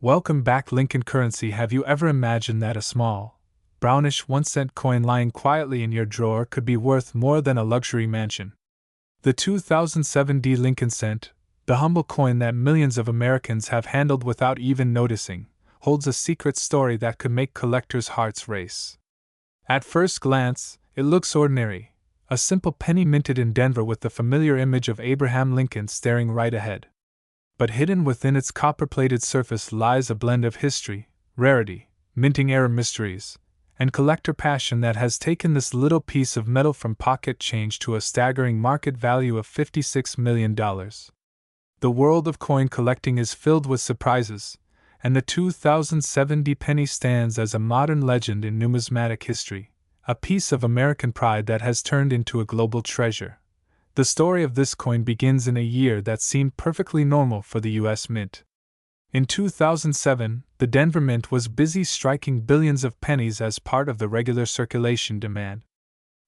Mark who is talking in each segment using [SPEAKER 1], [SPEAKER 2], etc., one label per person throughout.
[SPEAKER 1] Welcome back, Lincoln Currency. Have you ever imagined that a small, brownish 1-cent coin lying quietly in your drawer could be worth more than a luxury mansion? The 2007 Lincoln cent, the humble coin that millions of Americans have handled without even noticing, holds a secret story that could make collectors' hearts race. At first glance, it looks ordinary, a simple penny minted in Denver with the familiar image of Abraham Lincoln staring right ahead. But hidden within its copper-plated surface lies a blend of history, rarity, minting era mysteries, and collector passion that has taken this little piece of metal from pocket change to a staggering market value of $56 million. The world of coin collecting is filled with surprises, and the 2007 penny stands as a modern legend in numismatic history, a piece of American pride that has turned into a global treasure. The story of this coin begins in a year that seemed perfectly normal for the U.S. Mint. In 2007, the Denver Mint was busy striking billions of pennies as part of the regular circulation demand.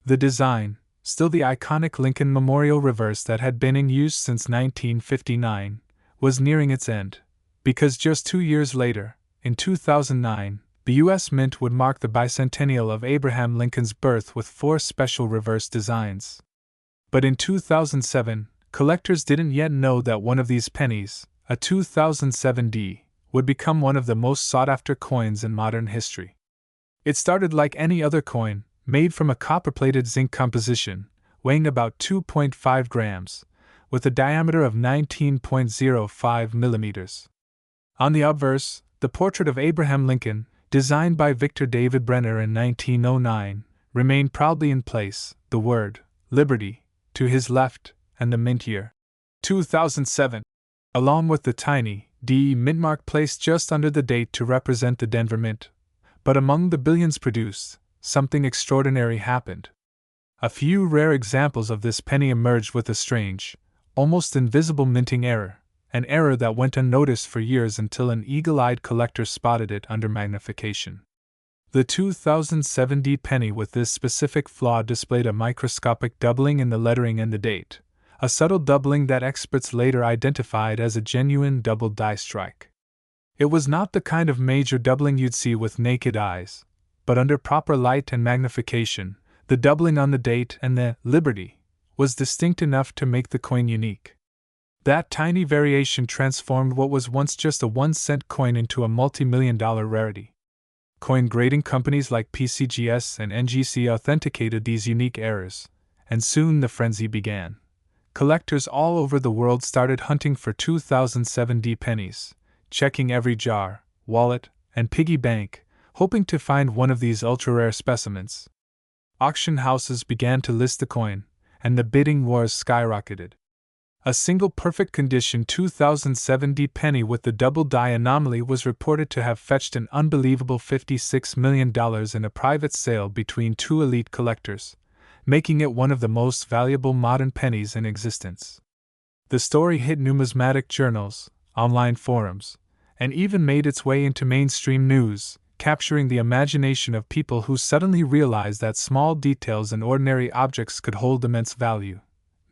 [SPEAKER 1] The design, still the iconic Lincoln Memorial reverse that had been in use since 1959, was nearing its end, because just 2 years later, in 2009, the U.S. Mint would mark the bicentennial of Abraham Lincoln's birth with 4 special reverse designs. But in 2007, collectors didn't yet know that one of these pennies, a 2007 would become one of the most sought-after coins in modern history. It started like any other coin, made from a copper-plated zinc composition, weighing about 2.5 grams, with a diameter of 19.05 millimeters. On the obverse, the portrait of Abraham Lincoln, designed by Victor David Brenner in 1909, remained proudly in place, the word, Liberty, to his left, and the mint year, 2007, along with the tiny D mint mark placed just under the date to represent the Denver Mint. But among the billions produced, something extraordinary happened. A few rare examples of this penny emerged with a strange, almost invisible minting error, an error that went unnoticed for years until an eagle-eyed collector spotted it under magnification. The 2007 penny with this specific flaw displayed a microscopic doubling in the lettering and the date, a subtle doubling that experts later identified as a genuine double die strike. It was not the kind of major doubling you'd see with naked eyes, but under proper light and magnification, the doubling on the date and the Liberty was distinct enough to make the coin unique. That tiny variation transformed what was once just a 1-cent coin into a multi-million-dollar rarity. Coin grading companies like PCGS and NGC authenticated these unique errors, and soon the frenzy began. Collectors all over the world started hunting for 2007 pennies, checking every jar, wallet, and piggy bank, hoping to find one of these ultra-rare specimens. Auction houses began to list the coin, and the bidding wars skyrocketed. A single perfect condition 2007 penny with the double die anomaly was reported to have fetched an unbelievable $56 million in a private sale between 2 elite collectors, making it one of the most valuable modern pennies in existence. The story hit numismatic journals, online forums, and even made its way into mainstream news, capturing the imagination of people who suddenly realized that small details in ordinary objects could hold immense value.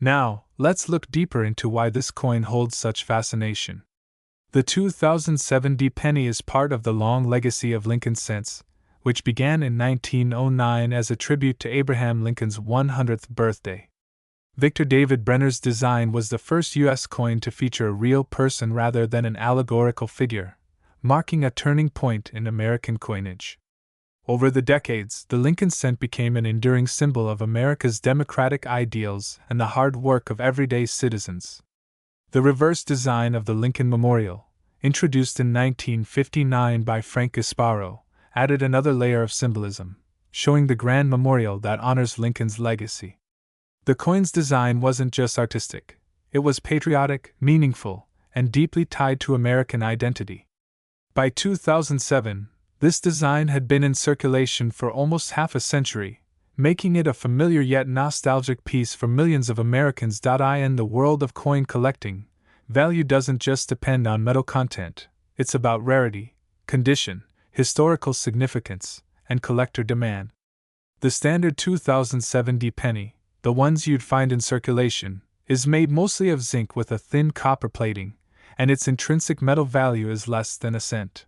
[SPEAKER 1] Now, let's look deeper into why this coin holds such fascination. The 2007 penny is part of the long legacy of Lincoln cents, which began in 1909 as a tribute to Abraham Lincoln's 100th birthday. Victor David Brenner's design was the first U.S. coin to feature a real person rather than an allegorical figure, marking a turning point in American coinage. Over the decades, the Lincoln cent became an enduring symbol of America's democratic ideals and the hard work of everyday citizens. The reverse design of the Lincoln Memorial, introduced in 1959 by Frank Gasparo, added another layer of symbolism, showing the grand memorial that honors Lincoln's legacy. The coin's design wasn't just artistic, it was patriotic, meaningful, and deeply tied to American identity. By 2007, this design had been in circulation for almost half a century, making it a familiar yet nostalgic piece for millions of Americans. In the world of coin collecting, value doesn't just depend on metal content, it's about rarity, condition, historical significance, and collector demand. The standard 2007 penny, the ones you'd find in circulation, is made mostly of zinc with a thin copper plating, and its intrinsic metal value is less than a cent.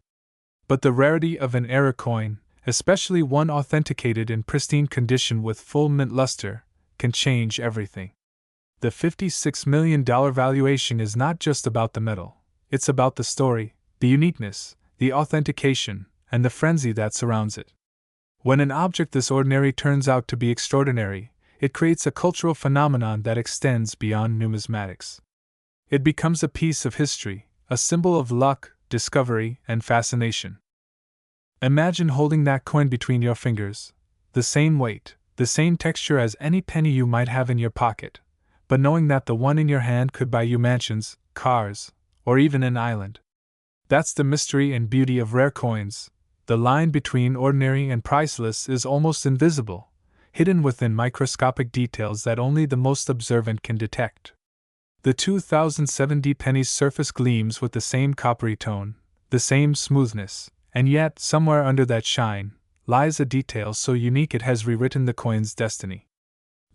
[SPEAKER 1] But the rarity of an error coin, especially one authenticated in pristine condition with full mint luster, can change everything. The $56 million valuation is not just about the metal, it's about the story, the uniqueness, the authentication, and the frenzy that surrounds it. When an object this ordinary turns out to be extraordinary, it creates a cultural phenomenon that extends beyond numismatics. It becomes a piece of history, a symbol of luck, discovery, and fascination. Imagine holding that coin between your fingers, the same weight, the same texture as any penny you might have in your pocket, but knowing that the one in your hand could buy you mansions, cars, or even an island. That's the mystery and beauty of rare coins. The line between ordinary and priceless is almost invisible, hidden within microscopic details that only the most observant can detect. The 2007 penny's surface gleams with the same coppery tone, the same smoothness, and yet, somewhere under that shine, lies a detail so unique it has rewritten the coin's destiny.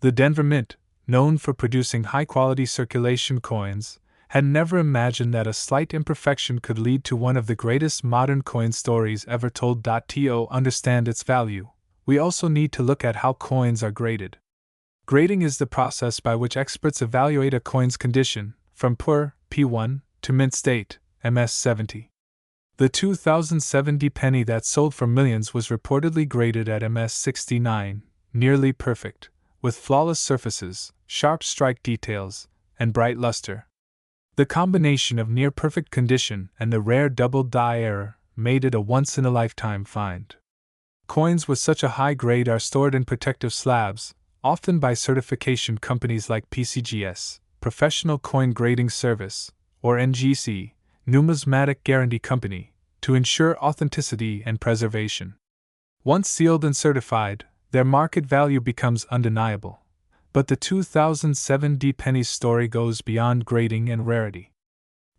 [SPEAKER 1] The Denver Mint, known for producing high-quality circulation coins, had never imagined that a slight imperfection could lead to one of the greatest modern coin stories ever told. To understand its value, we also need to look at how coins are graded. Grading is the process by which experts evaluate a coin's condition, from poor, P1, to mint state, MS70. The 2007 penny that sold for millions was reportedly graded at MS69, nearly perfect, with flawless surfaces, sharp strike details, and bright luster. The combination of near-perfect condition and the rare double die error made it a once-in-a-lifetime find. Coins with such a high grade are stored in protective slabs, often by certification companies like PCGS, Professional Coin Grading Service, or NGC, Numismatic Guarantee Company, to ensure authenticity and preservation. Once sealed and certified, their market value becomes undeniable. But the 2007 penny's story goes beyond grading and rarity.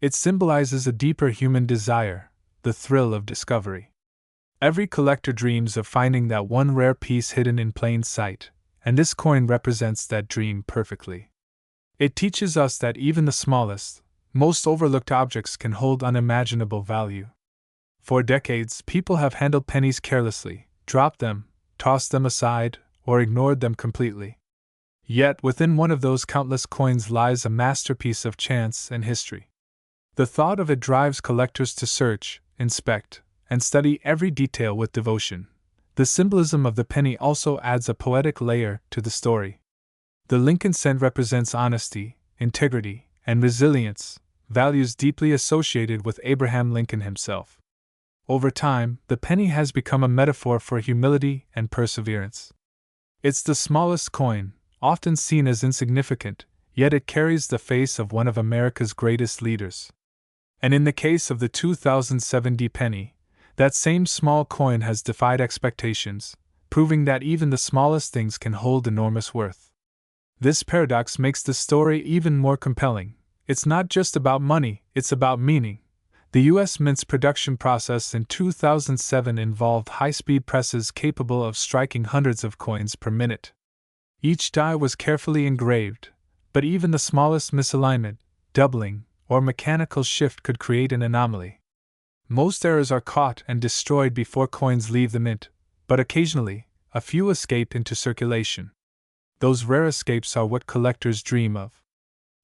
[SPEAKER 1] It symbolizes a deeper human desire, the thrill of discovery. Every collector dreams of finding that one rare piece hidden in plain sight, and this coin represents that dream perfectly. It teaches us that even the smallest, most overlooked objects can hold unimaginable value. For decades, people have handled pennies carelessly, dropped them, tossed them aside, or ignored them completely. Yet within one of those countless coins lies a masterpiece of chance and history. The thought of it drives collectors to search, inspect, and study every detail with devotion. The symbolism of the penny also adds a poetic layer to the story. The Lincoln cent represents honesty, integrity, and resilience, values deeply associated with Abraham Lincoln himself. Over time, the penny has become a metaphor for humility and perseverance. It's the smallest coin, often seen as insignificant, yet it carries the face of one of America's greatest leaders. And in the case of the 2007 penny, that same small coin has defied expectations, proving that even the smallest things can hold enormous worth. This paradox makes the story even more compelling. It's not just about money, it's about meaning. The U.S. Mint's production process in 2007 involved high-speed presses capable of striking hundreds of coins per minute. Each die was carefully engraved, but even the smallest misalignment, doubling, or mechanical shift could create an anomaly. Most errors are caught and destroyed before coins leave the mint, but occasionally, a few escape into circulation. Those rare escapes are what collectors dream of.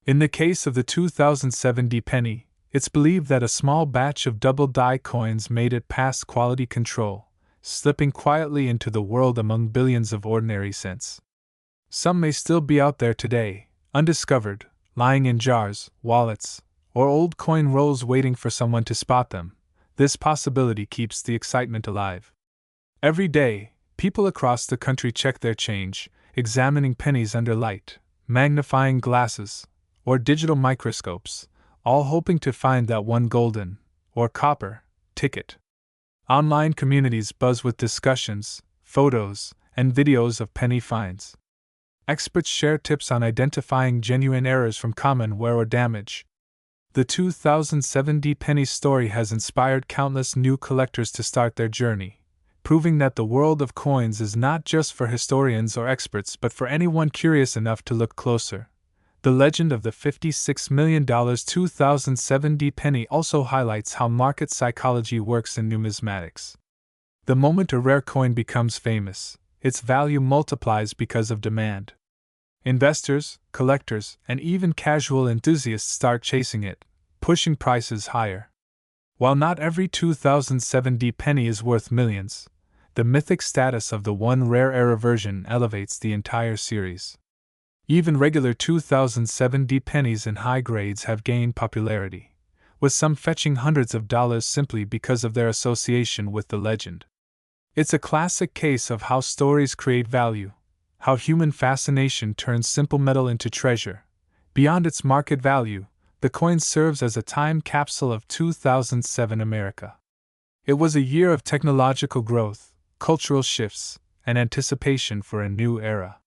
[SPEAKER 1] In the case of the 2007 penny, it's believed that a small batch of double die coins made it past quality control, slipping quietly into the world among billions of ordinary cents. Some may still be out there today, undiscovered, lying in jars, wallets, or old coin rolls waiting for someone to spot them. This possibility keeps the excitement alive. Every day, people across the country check their change, examining pennies under light, magnifying glasses, or digital microscopes, all hoping to find that one golden, or copper, ticket. Online communities buzz with discussions, photos, and videos of penny finds. Experts share tips on identifying genuine errors from common wear or damage. The 2007 penny story has inspired countless new collectors to start their journey, proving that the world of coins is not just for historians or experts but for anyone curious enough to look closer. The legend of the $56 million 2007 penny also highlights how market psychology works in numismatics. The moment a rare coin becomes famous, its value multiplies because of demand. Investors, collectors, and even casual enthusiasts start chasing it, pushing prices higher. While not every 2007 penny is worth millions, the mythic status of the one rare era version elevates the entire series. Even regular 2007 pennies in high grades have gained popularity, with some fetching hundreds of dollars simply because of their association with the legend. It's a classic case of how stories create value, how human fascination turns simple metal into treasure. Beyond its market value, the coin serves as a time capsule of 2007 America. It was a year of technological growth, cultural shifts, and anticipation for a new era.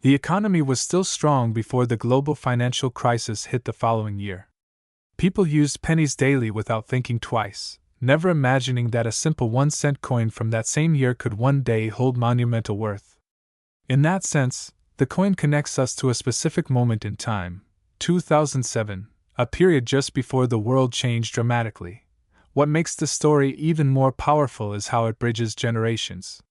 [SPEAKER 1] The economy was still strong before the global financial crisis hit the following year. People used pennies daily without thinking twice, never imagining that a simple 1-cent coin from that same year could one day hold monumental worth. In that sense, the coin connects us to a specific moment in time, 2007, a period just before the world changed dramatically. What makes the story even more powerful is how it bridges generations.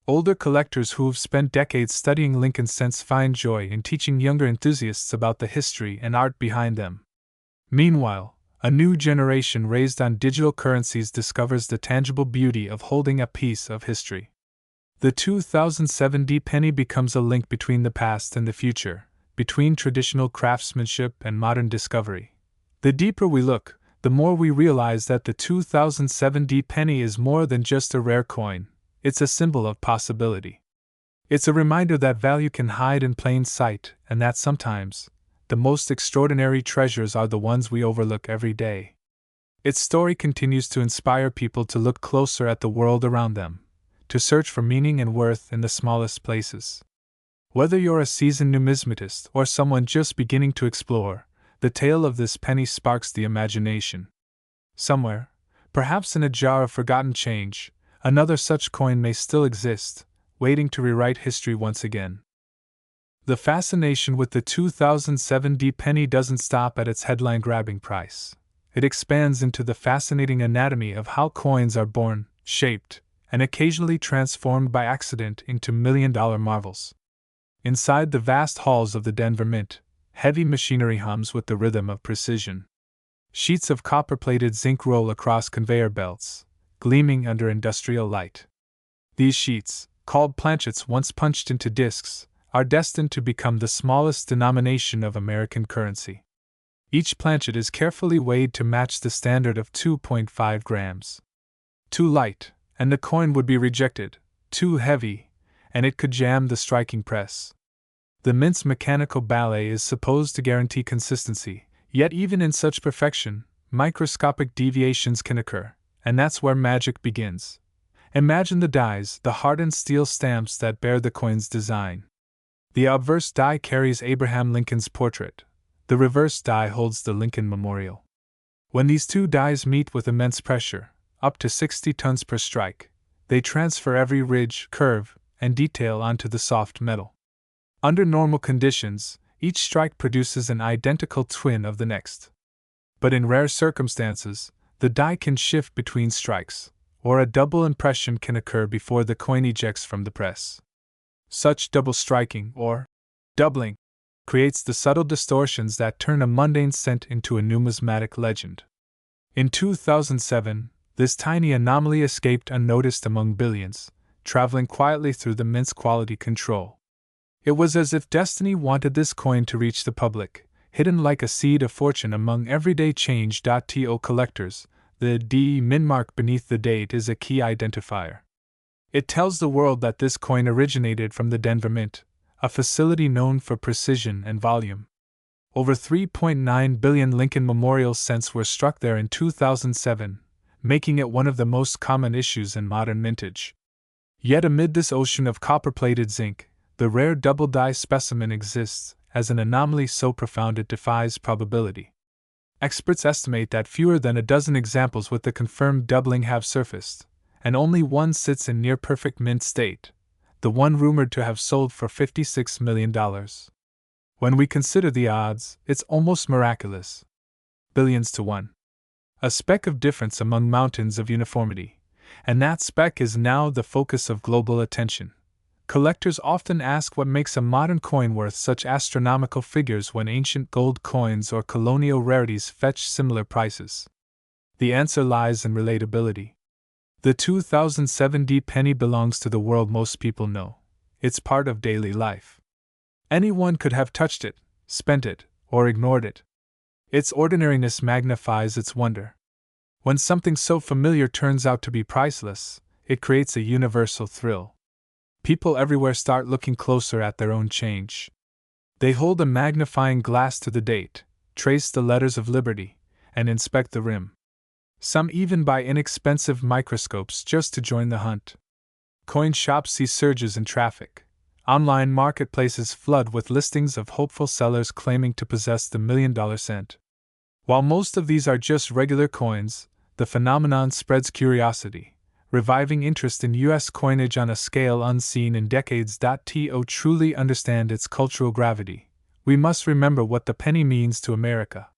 [SPEAKER 1] Older collectors who've spent decades studying Lincoln cents find joy in teaching younger enthusiasts about the history and art behind them. Meanwhile, a new generation raised on digital currencies discovers the tangible beauty of holding a piece of history. The 2007 penny becomes a link between the past and the future, between traditional craftsmanship and modern discovery. The deeper we look, the more we realize that the 2007 penny is more than just a rare coin. It's a symbol of possibility. It's a reminder that value can hide in plain sight, and that sometimes, the most extraordinary treasures are the ones we overlook every day. Its story continues to inspire people to look closer at the world around them, to search for meaning and worth in the smallest places. Whether you're a seasoned numismatist or someone just beginning to explore, the tale of this penny sparks the imagination. Somewhere, perhaps in a jar of forgotten change, another such coin may still exist, waiting to rewrite history once again. The fascination with the 2007 penny doesn't stop at its headline-grabbing price. It expands into the fascinating anatomy of how coins are born, shaped, and occasionally transformed by accident into million-dollar marvels. Inside the vast halls of the Denver Mint, heavy machinery hums with the rhythm of precision. Sheets of copper-plated zinc roll across conveyor belts, gleaming under industrial light. These sheets, called planchets once punched into discs, are destined to become the smallest denomination of American currency. Each planchet is carefully weighed to match the standard of 2.5 grams. Too light, and the coin would be rejected; too heavy, and it could jam the striking press. The mint's mechanical ballet is supposed to guarantee consistency, yet even in such perfection, microscopic deviations can occur, and that's where magic begins. Imagine the dies, the hardened steel stamps that bear the coin's design. The obverse die carries Abraham Lincoln's portrait. The reverse die holds the Lincoln Memorial. When these two dies meet with immense pressure, up to 60 tons per strike, they transfer every ridge, curve, and detail onto the soft metal. Under normal conditions, each strike produces an identical twin of the next. But in rare circumstances, the die can shift between strikes, or a double impression can occur before the coin ejects from the press. Such double striking, or doubling, creates the subtle distortions that turn a mundane cent into a numismatic legend. In 2007, this tiny anomaly escaped unnoticed among billions, traveling quietly through the mint's quality control. It was as if destiny wanted this coin to reach the public, hidden like a seed of fortune among everyday change. To collectors, the DE min mark beneath the date is a key identifier. It tells the world that this coin originated from the Denver Mint, a facility known for precision and volume. Over 3.9 billion Lincoln Memorial cents were struck there in 2007, making it one of the most common issues in modern mintage. Yet amid this ocean of copper-plated zinc, the rare double-die specimen exists as an anomaly so profound it defies probability. Experts estimate that fewer than a dozen examples with the confirmed doubling have surfaced, and only one sits in near-perfect mint state, the one rumored to have sold for $56 million. When we consider the odds, it's almost miraculous. Billions to one. A speck of difference among mountains of uniformity. And that speck is now the focus of global attention. Collectors often ask what makes a modern coin worth such astronomical figures when ancient gold coins or colonial rarities fetch similar prices. The answer lies in relatability. The 2007 penny belongs to the world most people know. It's part of daily life. Anyone could have touched it, spent it, or ignored it. Its ordinariness magnifies its wonder. When something so familiar turns out to be priceless, it creates a universal thrill. People everywhere start looking closer at their own change. They hold a magnifying glass to the date, trace the letters of liberty, and inspect the rim. Some even buy inexpensive microscopes just to join the hunt. Coin shops see surges in traffic. Online marketplaces flood with listings of hopeful sellers claiming to possess the $1,000,000 cent. While most of these are just regular coins, the phenomenon spreads curiosity, reviving interest in U.S. coinage on a scale unseen in decades. To truly understand its cultural gravity, we must remember what the penny means to America.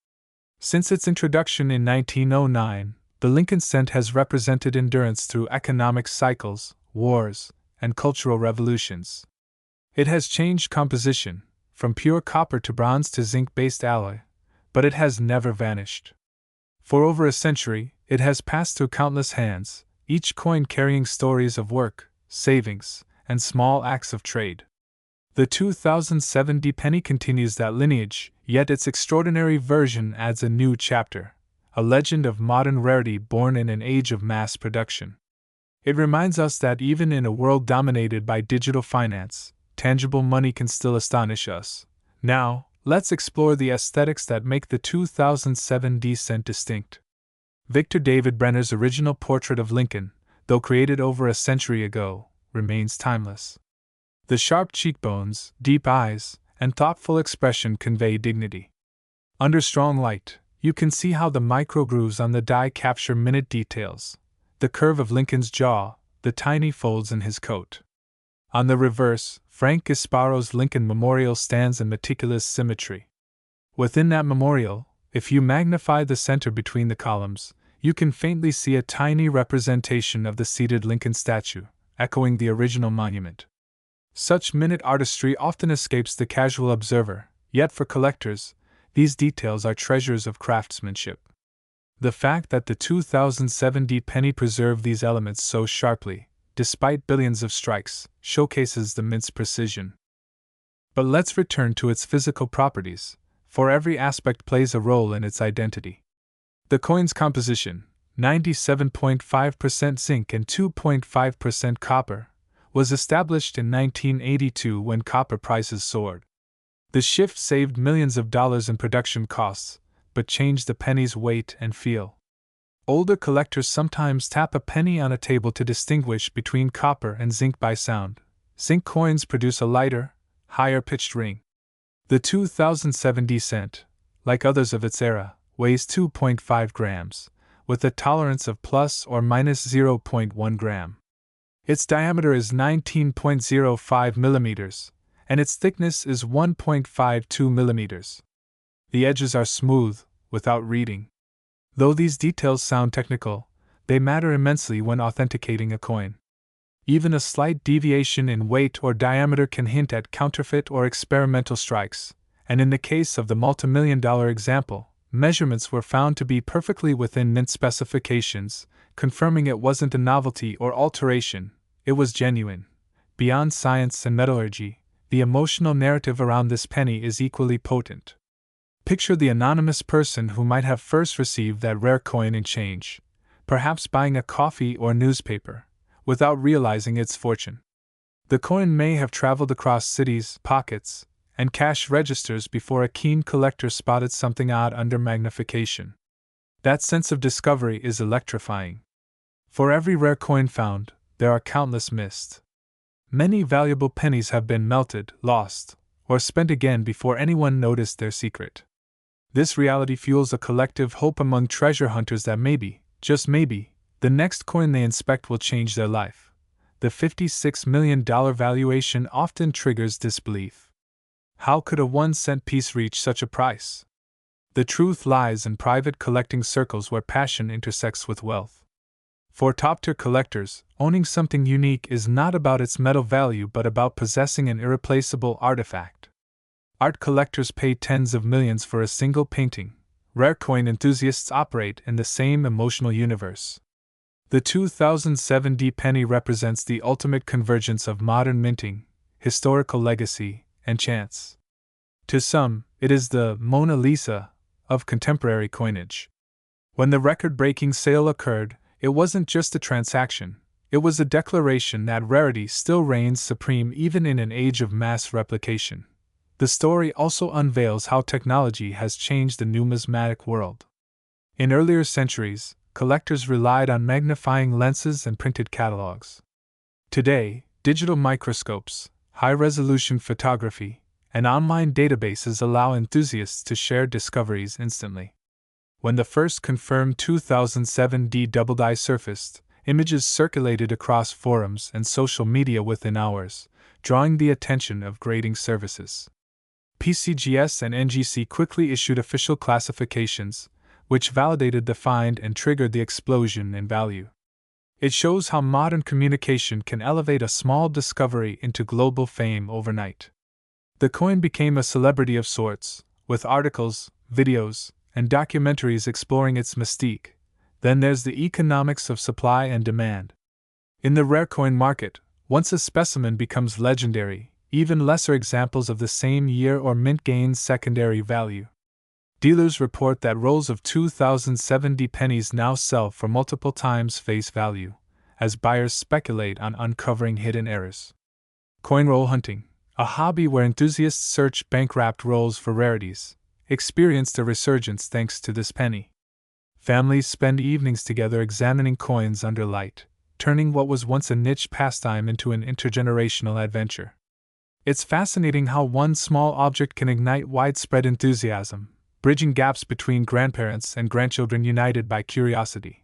[SPEAKER 1] Since its introduction in 1909, the Lincoln cent has represented endurance through economic cycles, wars, and cultural revolutions. It has changed composition, from pure copper to bronze to zinc-based alloy, but it has never vanished. For over a century, it has passed through countless hands, each coin carrying stories of work, savings, and small acts of trade. The 2007 penny continues that lineage, yet its extraordinary version adds a new chapter, a legend of modern rarity born in an age of mass production. It reminds us that even in a world dominated by digital finance, tangible money can still astonish us. Now, let's explore the aesthetics that make the 2007 cent distinct. Victor David Brenner's original portrait of Lincoln, though created over a century ago, remains timeless. The sharp cheekbones, deep eyes, and thoughtful expression convey dignity. Under strong light, you can see how the micro-grooves on the die capture minute details: the curve of Lincoln's jaw, the tiny folds in his coat. On the reverse, Frank Gasparo's Lincoln Memorial stands in meticulous symmetry. Within that memorial, if you magnify the center between the columns, you can faintly see a tiny representation of the seated Lincoln statue, echoing the original monument. Such minute artistry often escapes the casual observer, yet for collectors, these details are treasures of craftsmanship. The fact that the 2007 penny preserved these elements so sharply, despite billions of strikes, showcases the mint's precision. But let's return to its physical properties, for every aspect plays a role in its identity. The coin's composition, 97.5% zinc and 2.5% copper, was established in 1982 when copper prices soared. The shift saved millions of dollars in production costs, but changed the penny's weight and feel. Older collectors sometimes tap a penny on a table to distinguish between copper and zinc by sound. Zinc coins produce a lighter, higher-pitched ring. The 2007 cent, like others of its era, weighs 2.5 grams, with a tolerance of plus or minus 0.1 gram. Its diameter is 19.05 millimeters, and its thickness is 1.52 millimeters. The edges are smooth, without reading. Though these details sound technical, they matter immensely when authenticating a coin. Even a slight deviation in weight or diameter can hint at counterfeit or experimental strikes, and in the case of the multimillion-dollar example, measurements were found to be perfectly within mint specifications, confirming it wasn't a novelty or alteration, it was genuine. Beyond science and metallurgy, the emotional narrative around this penny is equally potent. Picture the anonymous person who might have first received that rare coin in change, perhaps buying a coffee or newspaper, without realizing its fortune. The coin may have traveled across cities, pockets, and cash registers before a keen collector spotted something odd under magnification. That sense of discovery is electrifying. For every rare coin found, there are countless missed. Many valuable pennies have been melted, lost, or spent again before anyone noticed their secret. This reality fuels a collective hope among treasure hunters that maybe, just maybe, the next coin they inspect will change their life. The $56 million valuation often triggers disbelief. How could a 1-cent piece reach such a price? The truth lies in private collecting circles where passion intersects with wealth. For top-tier collectors, owning something unique is not about its metal value but about possessing an irreplaceable artifact. Art collectors pay tens of millions for a single painting. Rare coin enthusiasts operate in the same emotional universe. The 2007 penny represents the ultimate convergence of modern minting, historical legacy, and chance. To some, it is the Mona Lisa of contemporary coinage. When the record-breaking sale occurred, it wasn't just a transaction, it was a declaration that rarity still reigns supreme even in an age of mass replication. The story also unveils how technology has changed the numismatic world. In earlier centuries, collectors relied on magnifying lenses and printed catalogs. Today, digital microscopes, high-resolution photography, and online databases allow enthusiasts to share discoveries instantly. When the first confirmed 2007 double-die surfaced, images circulated across forums and social media within hours, drawing the attention of grading services. PCGS and NGC quickly issued official classifications, which validated the find and triggered the explosion in value. It shows how modern communication can elevate a small discovery into global fame overnight. The coin became a celebrity of sorts, with articles, videos, and documentaries exploring its mystique. Then there's the economics of supply and demand. In the rare coin market, once a specimen becomes legendary, even lesser examples of the same year or mint gain secondary value. Dealers report that rolls of 2007 pennies now sell for multiple times face value, as buyers speculate on uncovering hidden errors. Coin roll hunting, a hobby where enthusiasts search bank-wrapped rolls for rarities, experienced a resurgence thanks to this penny. Families spend evenings together examining coins under light, turning what was once a niche pastime into an intergenerational adventure. It's fascinating how one small object can ignite widespread enthusiasm, bridging gaps between grandparents and grandchildren united by curiosity.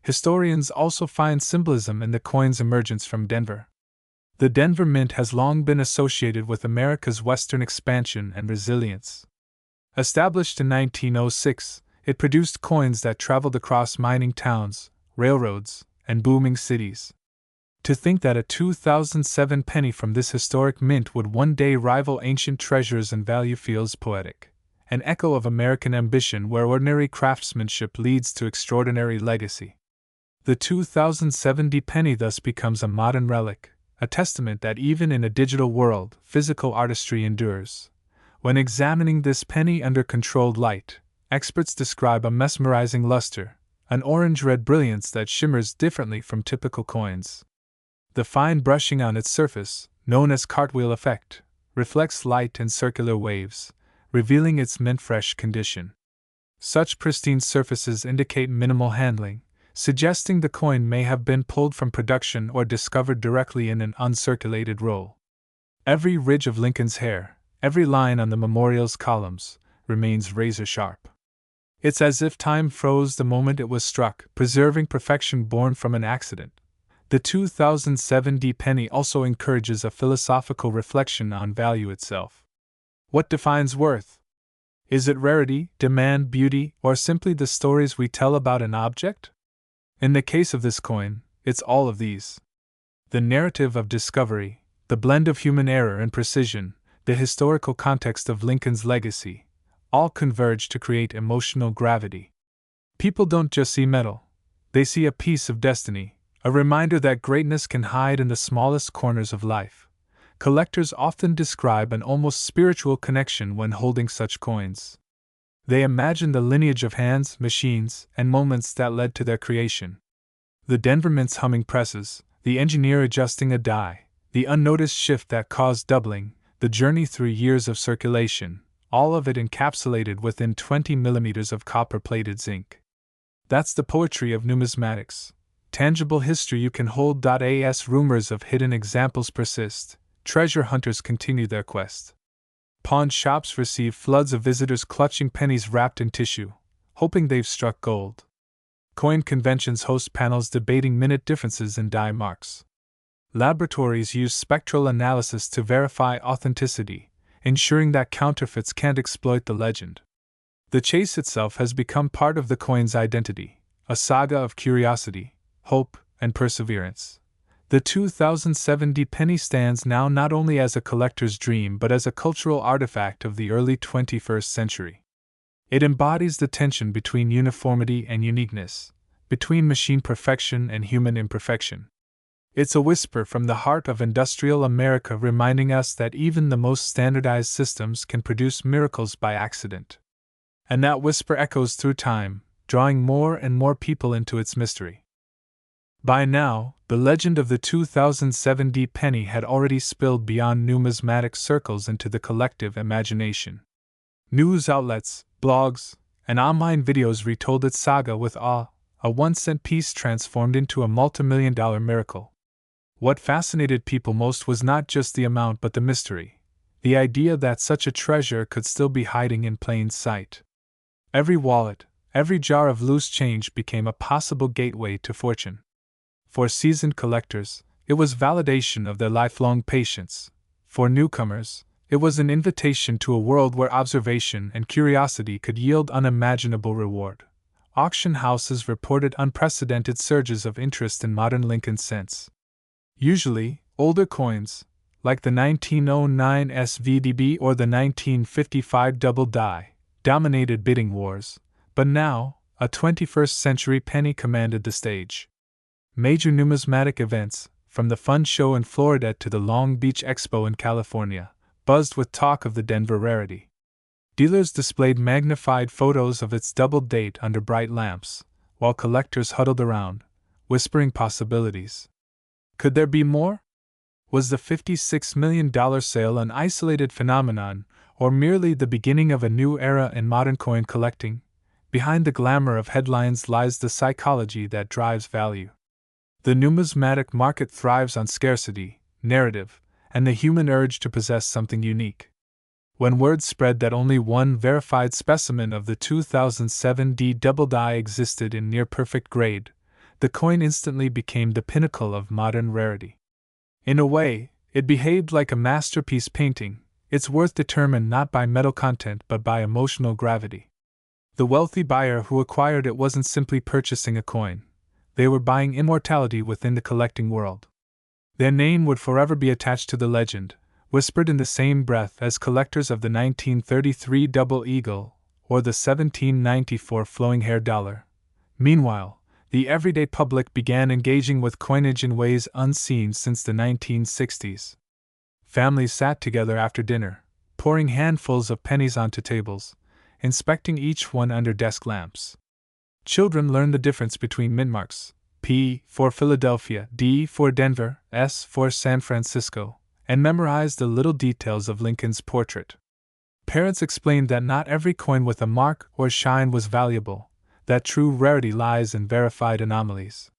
[SPEAKER 1] Historians also find symbolism in the coin's emergence from Denver. The Denver Mint has long been associated with America's Western expansion and resilience. Established in 1906, it produced coins that traveled across mining towns, railroads, and booming cities. To think that a 2007 penny from this historic mint would one day rival ancient treasures in value feels poetic, an echo of American ambition where ordinary craftsmanship leads to extraordinary legacy. The 2007 penny thus becomes a modern relic, a testament that even in a digital world, physical artistry endures. When examining this penny under controlled light, experts describe a mesmerizing luster, an orange-red brilliance that shimmers differently from typical coins. The fine brushing on its surface, known as cartwheel effect, reflects light in circular waves, revealing its mint-fresh condition. Such pristine surfaces indicate minimal handling, suggesting the coin may have been pulled from production or discovered directly in an uncirculated roll. Every ridge of Lincoln's hair, every line on the memorial's columns, remains razor-sharp. It's as if time froze the moment it was struck, preserving perfection born from an accident. The 2007 penny also encourages a philosophical reflection on value itself. What defines worth? Is it rarity, demand, beauty, or simply the stories we tell about an object? In the case of this coin, it's all of these. The narrative of discovery, the blend of human error and precision, the historical context of Lincoln's legacy, all converge to create emotional gravity. People don't just see metal, they see a piece of destiny, a reminder that greatness can hide in the smallest corners of life. Collectors often describe an almost spiritual connection when holding such coins. They imagine the lineage of hands, machines, and moments that led to their creation. The Denver Mint's humming presses, the engineer adjusting a die, the unnoticed shift that caused doubling, the journey through years of circulation, all of it encapsulated within 20 millimeters of copper-plated zinc. That's the poetry of numismatics. Tangible history you can hold. As rumors of hidden examples persist, treasure hunters continue their quest. Pawn shops receive floods of visitors clutching pennies wrapped in tissue, hoping they've struck gold. Coin conventions host panels debating minute differences in die marks. Laboratories use spectral analysis to verify authenticity, ensuring that counterfeits can't exploit the legend. The chase itself has become part of the coin's identity, a saga of curiosity, hope, and perseverance. The 2070 penny stands now not only as a collector's dream but as a cultural artifact of the early 21st century. It embodies the tension between uniformity and uniqueness, between machine perfection and human imperfection. It's a whisper from the heart of industrial America, reminding us that even the most standardized systems can produce miracles by accident. And that whisper echoes through time, drawing more and more people into its mystery. By now, the legend of the 2070 penny had already spilled beyond numismatic circles into the collective imagination. News outlets, blogs, and online videos retold its saga with awe, a 1-cent piece transformed into a multimillion-dollar miracle. What fascinated people most was not just the amount but the mystery, the idea that such a treasure could still be hiding in plain sight. Every wallet, every jar of loose change became a possible gateway to fortune. For seasoned collectors, it was validation of their lifelong patience. For newcomers, it was an invitation to a world where observation and curiosity could yield unimaginable reward. Auction houses reported unprecedented surges of interest in modern Lincoln cents. Usually, older coins, like the 1909 SVDB or the 1955 double die, dominated bidding wars, but now, a 21st century penny commanded the stage. Major numismatic events, from the Fun Show in Florida to the Long Beach Expo in California, buzzed with talk of the Denver rarity. Dealers displayed magnified photos of its double date under bright lamps, while collectors huddled around, whispering possibilities. Could there be more? Was the $56 million sale an isolated phenomenon, or merely the beginning of a new era in modern coin collecting? Behind the glamour of headlines lies the psychology that drives value. The numismatic market thrives on scarcity, narrative, and the human urge to possess something unique. When word spread that only one verified specimen of the 2007 D double die existed in near-perfect grade, the coin instantly became the pinnacle of modern rarity. In a way, it behaved like a masterpiece painting, its worth determined not by metal content but by emotional gravity. The wealthy buyer who acquired it wasn't simply purchasing a coin. They were buying immortality within the collecting world. Their name would forever be attached to the legend, whispered in the same breath as collectors of the 1933 double eagle or the 1794 flowing hair dollar. Meanwhile, the everyday public began engaging with coinage in ways unseen since the 1960s. Families sat together after dinner, pouring handfuls of pennies onto tables, inspecting each one under desk lamps. Children learned the difference between mint marks, P for Philadelphia, D for Denver, S for San Francisco, and memorized the little details of Lincoln's portrait. Parents explained that not every coin with a mark or shine was valuable, that true rarity lies in verified anomalies.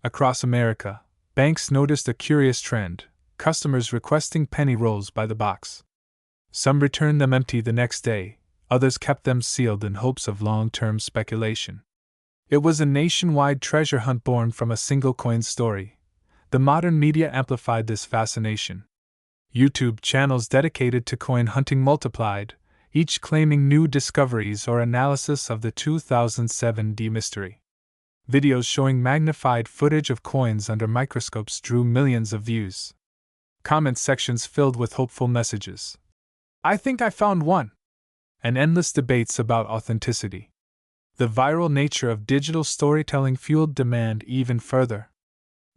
[SPEAKER 1] Across America, banks noticed a curious trend, customers requesting penny rolls by the box. Some returned them empty the next day, others kept them sealed in hopes of long-term speculation. It was a nationwide treasure hunt born from a single coin story. The modern media amplified this fascination. YouTube channels dedicated to coin hunting multiplied, each claiming new discoveries or analysis of the 2007 D mystery. Videos showing magnified footage of coins under microscopes drew millions of views. Comment sections filled with hopeful messages. "I think I found one!" And endless debates about authenticity. The viral nature of digital storytelling fueled demand even further.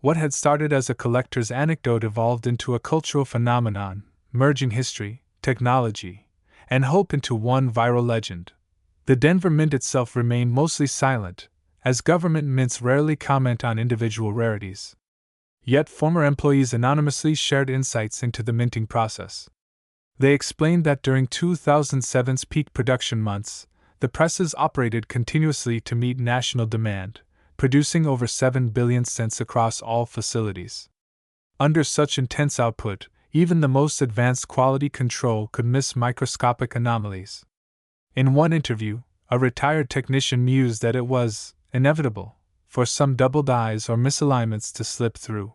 [SPEAKER 1] What had started as a collector's anecdote evolved into a cultural phenomenon, merging history, technology, and hope into one viral legend. The Denver Mint itself remained mostly silent, as government mints rarely comment on individual rarities. Yet former employees anonymously shared insights into the minting process. They explained that during 2007's peak production months, the presses operated continuously to meet national demand, producing over 7 billion cents across all facilities. Under such intense output, even the most advanced quality control could miss microscopic anomalies. In one interview, a retired technician mused that it was inevitable for some double dies or misalignments to slip through.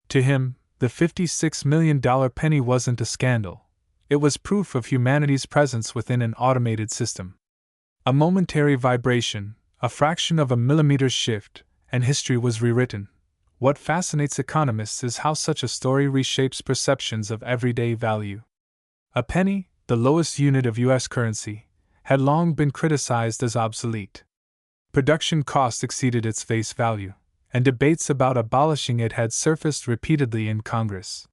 [SPEAKER 1] To him, the $56 million penny wasn't a scandal, It was proof of humanity's presence within an automated system. A momentary vibration, a fraction of a millimeter's shift, and history was rewritten. What fascinates economists is how such a story reshapes perceptions of everyday value. A penny, the lowest unit of U.S. currency, had long been criticized as obsolete. Production cost exceeded its face value, and debates about abolishing it had surfaced repeatedly in Congress.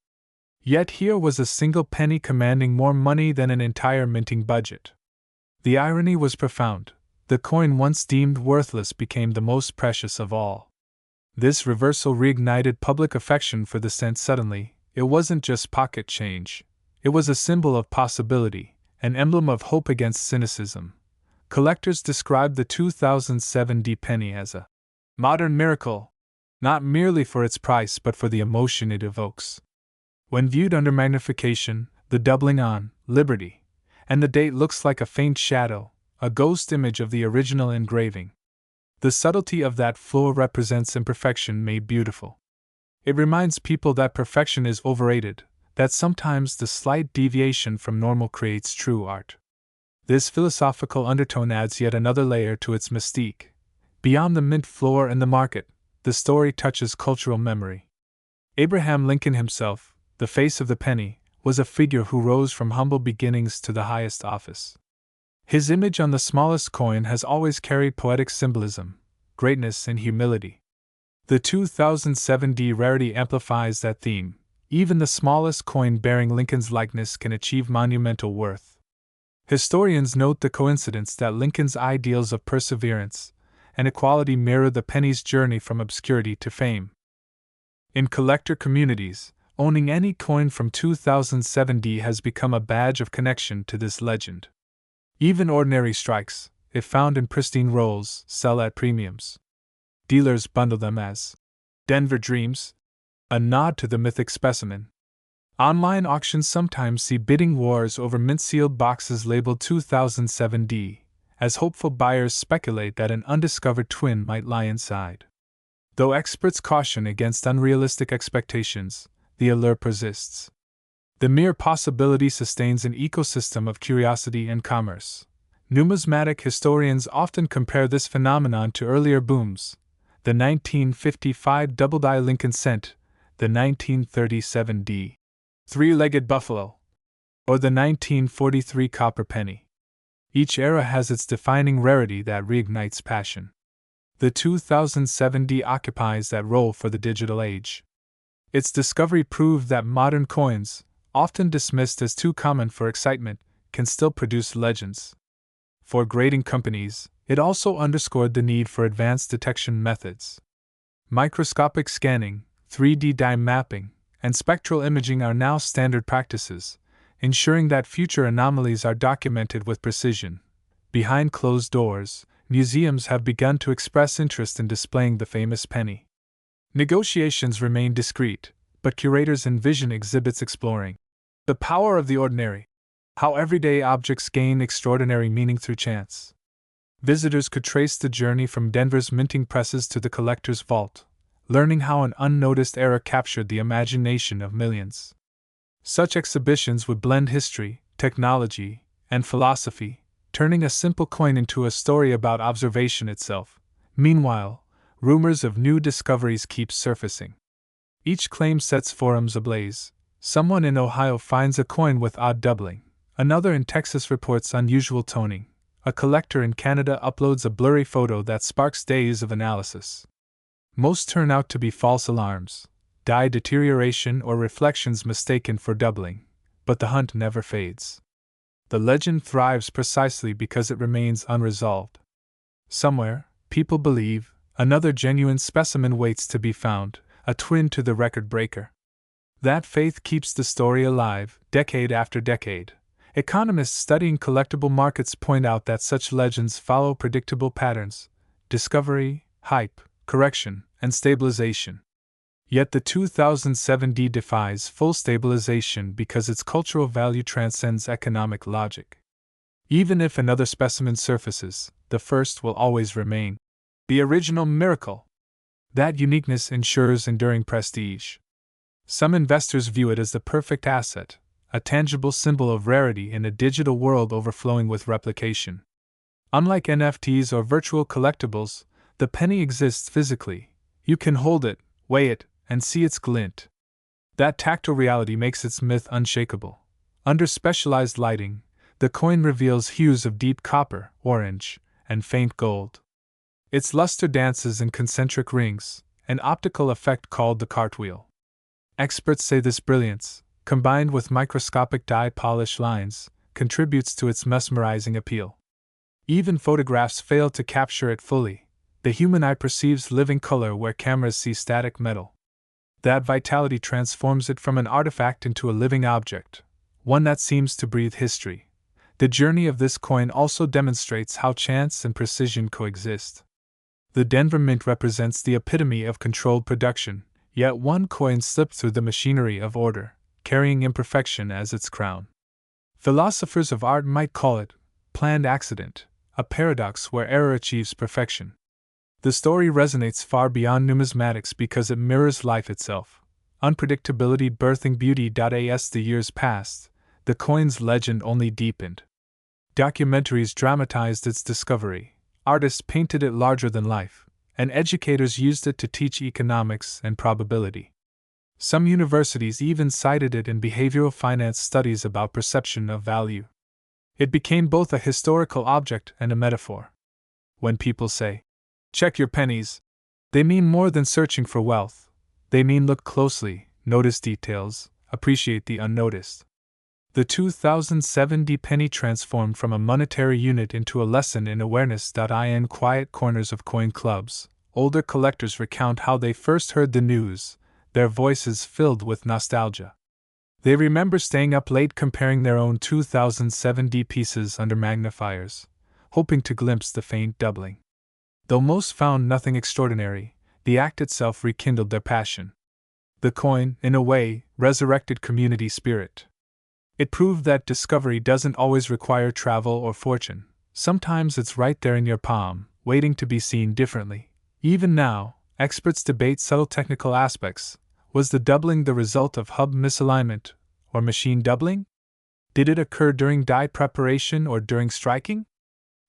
[SPEAKER 1] Yet here was a single penny commanding more money than an entire minting budget. The irony was profound. The coin once deemed worthless became the most precious of all. This reversal reignited public affection for the cent suddenly. It wasn't just pocket change. It was a symbol of possibility, an emblem of hope against cynicism. Collectors described the 2007 D penny as a modern miracle, not merely for its price but for the emotion it evokes. When viewed under magnification, the doubling on Liberty, and the date looks like a faint shadow, a ghost image of the original engraving. The subtlety of that floor represents imperfection made beautiful. It reminds people that perfection is overrated, that sometimes the slight deviation from normal creates true art. This philosophical undertone adds yet another layer to its mystique. Beyond the mint floor and the market, the story touches cultural memory. Abraham Lincoln himself, the face of the penny, was a figure who rose from humble beginnings to the highest office. His image on the smallest coin has always carried poetic symbolism, greatness and humility. The 2007 D rarity amplifies that theme. Even the smallest coin bearing Lincoln's likeness can achieve monumental worth. Historians note the coincidence that Lincoln's ideals of perseverance and equality mirror the penny's journey from obscurity to fame. In collector communities, owning any coin from 2007 D has become a badge of connection to this legend. Even ordinary strikes, if found in pristine rolls, sell at premiums. Dealers bundle them as Denver Dreams, a nod to the mythic specimen. Online auctions sometimes see bidding wars over mint-sealed boxes labeled 2007 D, as hopeful buyers speculate that an undiscovered twin might lie inside. Though experts caution against unrealistic expectations, the allure persists. The mere possibility sustains an ecosystem of curiosity and commerce. Numismatic historians often compare this phenomenon to earlier booms: the 1955 double-die Lincoln cent, the 1937 D three-legged buffalo, or the 1943 copper penny. Each era has its defining rarity that reignites passion. The 2007 D occupies that role for the digital age. Its discovery proved that modern coins, often dismissed as too common for excitement, can still produce legends. For grading companies, it also underscored the need for advanced detection methods. Microscopic scanning, 3D dye mapping, and spectral imaging are now standard practices, ensuring that future anomalies are documented with precision. Behind closed doors, museums have begun to express interest in displaying the famous penny. Negotiations remain discreet, but curators envision exhibits exploring the power of the ordinary, how everyday objects gain extraordinary meaning through chance. Visitors could trace the journey from Denver's minting presses to the collector's vault, learning how an unnoticed era captured the imagination of millions. Such exhibitions would blend history, technology, and philosophy, turning a simple coin into a story about observation itself. Meanwhile, rumors of new discoveries keep surfacing. Each claim sets forums ablaze. Someone in Ohio finds a coin with odd doubling. Another in Texas reports unusual toning. A collector in Canada uploads a blurry photo that sparks days of analysis. Most turn out to be false alarms, dye deterioration or reflections mistaken for doubling, but the hunt never fades. The legend thrives precisely because it remains unresolved. Somewhere, people believe, another genuine specimen waits to be found, a twin to the record breaker. That faith keeps the story alive, decade after decade. Economists studying collectible markets point out that such legends follow predictable patterns: discovery, hype, correction, and stabilization. Yet the 2007 D defies full stabilization because its cultural value transcends economic logic. Even if another specimen surfaces, the first will always remain the original miracle. That uniqueness ensures enduring prestige. Some investors view it as the perfect asset, a tangible symbol of rarity in a digital world overflowing with replication. Unlike NFTs or virtual collectibles, the penny exists physically. You can hold it, weigh it, and see its glint. That tactile reality makes its myth unshakable. Under specialized lighting, the coin reveals hues of deep copper, orange, and faint gold. Its luster dances in concentric rings, an optical effect called the cartwheel. Experts say this brilliance, combined with microscopic dye polish lines, contributes to its mesmerizing appeal. Even photographs fail to capture it fully. The human eye perceives living color where cameras see static metal. That vitality transforms it from an artifact into a living object, one that seems to breathe history. The journey of this coin also demonstrates how chance and precision coexist. The Denver Mint represents the epitome of controlled production, yet one coin slipped through the machinery of order, carrying imperfection as its crown. Philosophers of art might call it planned accident, a paradox where error achieves perfection. The story resonates far beyond numismatics because it mirrors life itself. Unpredictability birthing beauty. As the years passed, the coin's legend only deepened. Documentaries dramatized its discovery, artists painted it larger than life, and educators used it to teach economics and probability. Some universities even cited it in behavioral finance studies about perception of value. It became both a historical object and a metaphor. When people say, "Check your pennies," they mean more than searching for wealth. They mean look closely, notice details, appreciate the unnoticed. The 2007 penny transformed from a monetary unit into a lesson in awareness. In quiet corners of coin clubs, older collectors recount how they first heard the news, their voices filled with nostalgia. They remember staying up late comparing their own 2007 pieces under magnifiers, hoping to glimpse the faint doubling. Though most found nothing extraordinary, the act itself rekindled their passion. The coin, in a way, resurrected community spirit. It proved that discovery doesn't always require travel or fortune. Sometimes it's right there in your palm, waiting to be seen differently. Even now, experts debate subtle technical aspects. Was the doubling the result of hub misalignment, or machine doubling? Did it occur during die preparation or during striking?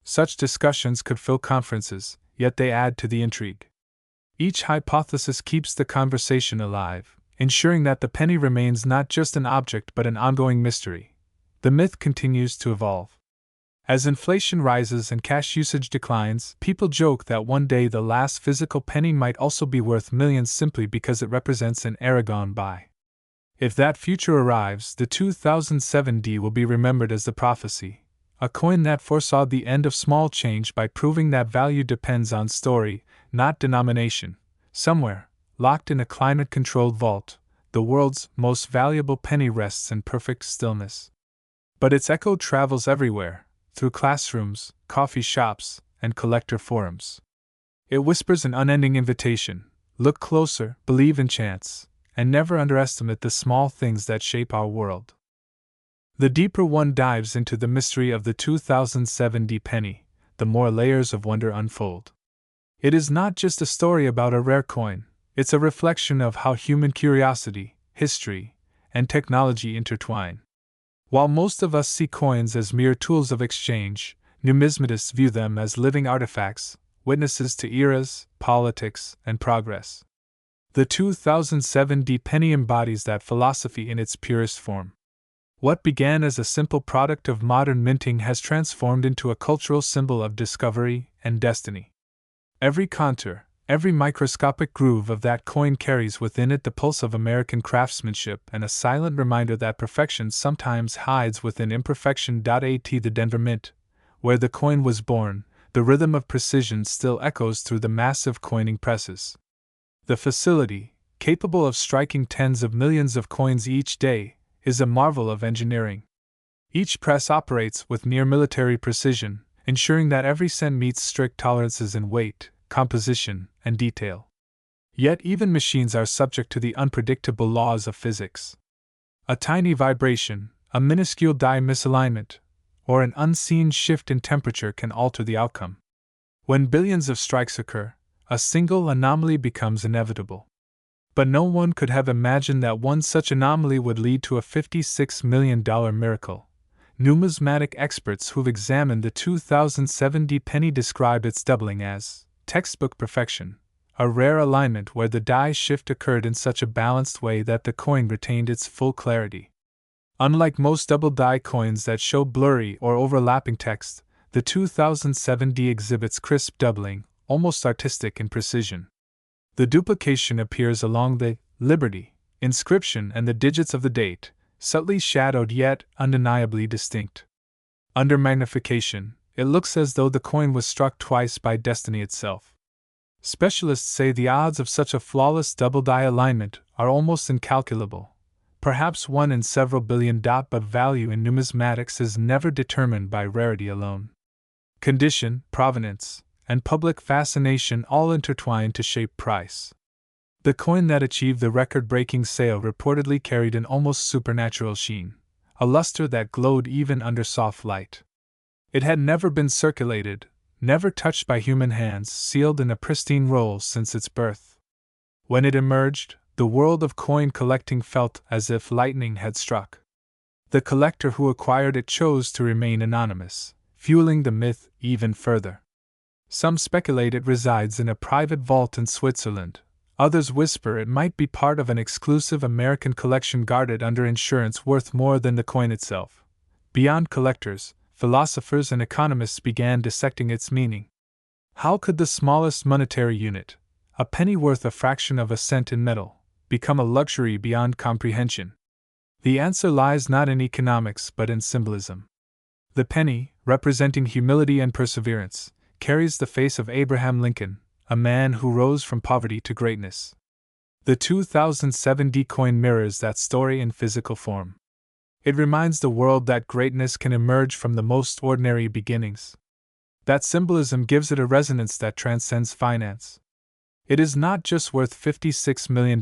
[SPEAKER 1] Such discussions could fill conferences, yet they add to the intrigue. Each hypothesis keeps the conversation alive, ensuring that the penny remains not just an object but an ongoing mystery. The myth continues to evolve. As inflation rises and cash usage declines, people joke that one day the last physical penny might also be worth millions simply because it represents an era gone by. If that future arrives, the 2007 will be remembered as the prophecy, a coin that foresaw the end of small change by proving that value depends on story, not denomination. Somewhere, locked in a climate-controlled vault, the world's most valuable penny rests in perfect stillness. But its echo travels everywhere, through classrooms, coffee shops, and collector forums. It whispers an unending invitation: look closer, believe in chance, and never underestimate the small things that shape our world. The deeper one dives into the mystery of the 2007 penny, the more layers of wonder unfold. It is not just a story about a rare coin, it's a reflection of how human curiosity, history, and technology intertwine. While most of us see coins as mere tools of exchange, numismatists view them as living artifacts, witnesses to eras, politics, and progress. The 2007 penny embodies that philosophy in its purest form. What began as a simple product of modern minting has transformed into a cultural symbol of discovery and destiny. Every contour, every microscopic groove of that coin carries within it the pulse of American craftsmanship and a silent reminder that perfection sometimes hides within imperfection. At the Denver Mint, where the coin was born, the rhythm of precision still echoes through the massive coining presses. The facility, capable of striking tens of millions of coins each day, is a marvel of engineering. Each press operates with near military precision, ensuring that every cent meets strict tolerances in weight, composition, and detail. Yet even machines are subject to the unpredictable laws of physics. A tiny vibration, a minuscule die misalignment, or an unseen shift in temperature can alter the outcome. When billions of strikes occur, a single anomaly becomes inevitable. But no one could have imagined that one such anomaly would lead to a $56 million miracle. Numismatic experts who've examined the 2007 penny describe its doubling as textbook perfection, a rare alignment where the die shift occurred in such a balanced way that the coin retained its full clarity. Unlike most double die coins that show blurry or overlapping text, the 2007 exhibits crisp doubling, almost artistic in precision. The duplication appears along the Liberty inscription and the digits of the date, subtly shadowed yet undeniably distinct. Under magnification, it looks as though the coin was struck twice by destiny itself. Specialists say the odds of such a flawless double die alignment are almost incalculable, perhaps one in several billion. But value in numismatics is never determined by rarity alone. Condition, provenance, and public fascination all intertwine to shape price. The coin that achieved the record-breaking sale reportedly carried an almost supernatural sheen, a luster that glowed even under soft light. It had never been circulated, never touched by human hands, sealed in a pristine roll since its birth. When it emerged, the world of coin collecting felt as if lightning had struck. The collector who acquired it chose to remain anonymous, fueling the myth even further. Some speculate it resides in a private vault in Switzerland. Others whisper it might be part of an exclusive American collection guarded under insurance worth more than the coin itself. Beyond collectors, philosophers and economists began dissecting its meaning. How could the smallest monetary unit, a penny worth a fraction of a cent in metal, become a luxury beyond comprehension? The answer lies not in economics but in symbolism. The penny, representing humility and perseverance, carries the face of Abraham Lincoln, a man who rose from poverty to greatness. The 2007 coin mirrors that story in physical form. It reminds the world that greatness can emerge from the most ordinary beginnings. That symbolism gives it a resonance that transcends finance. It is not just worth $56 million,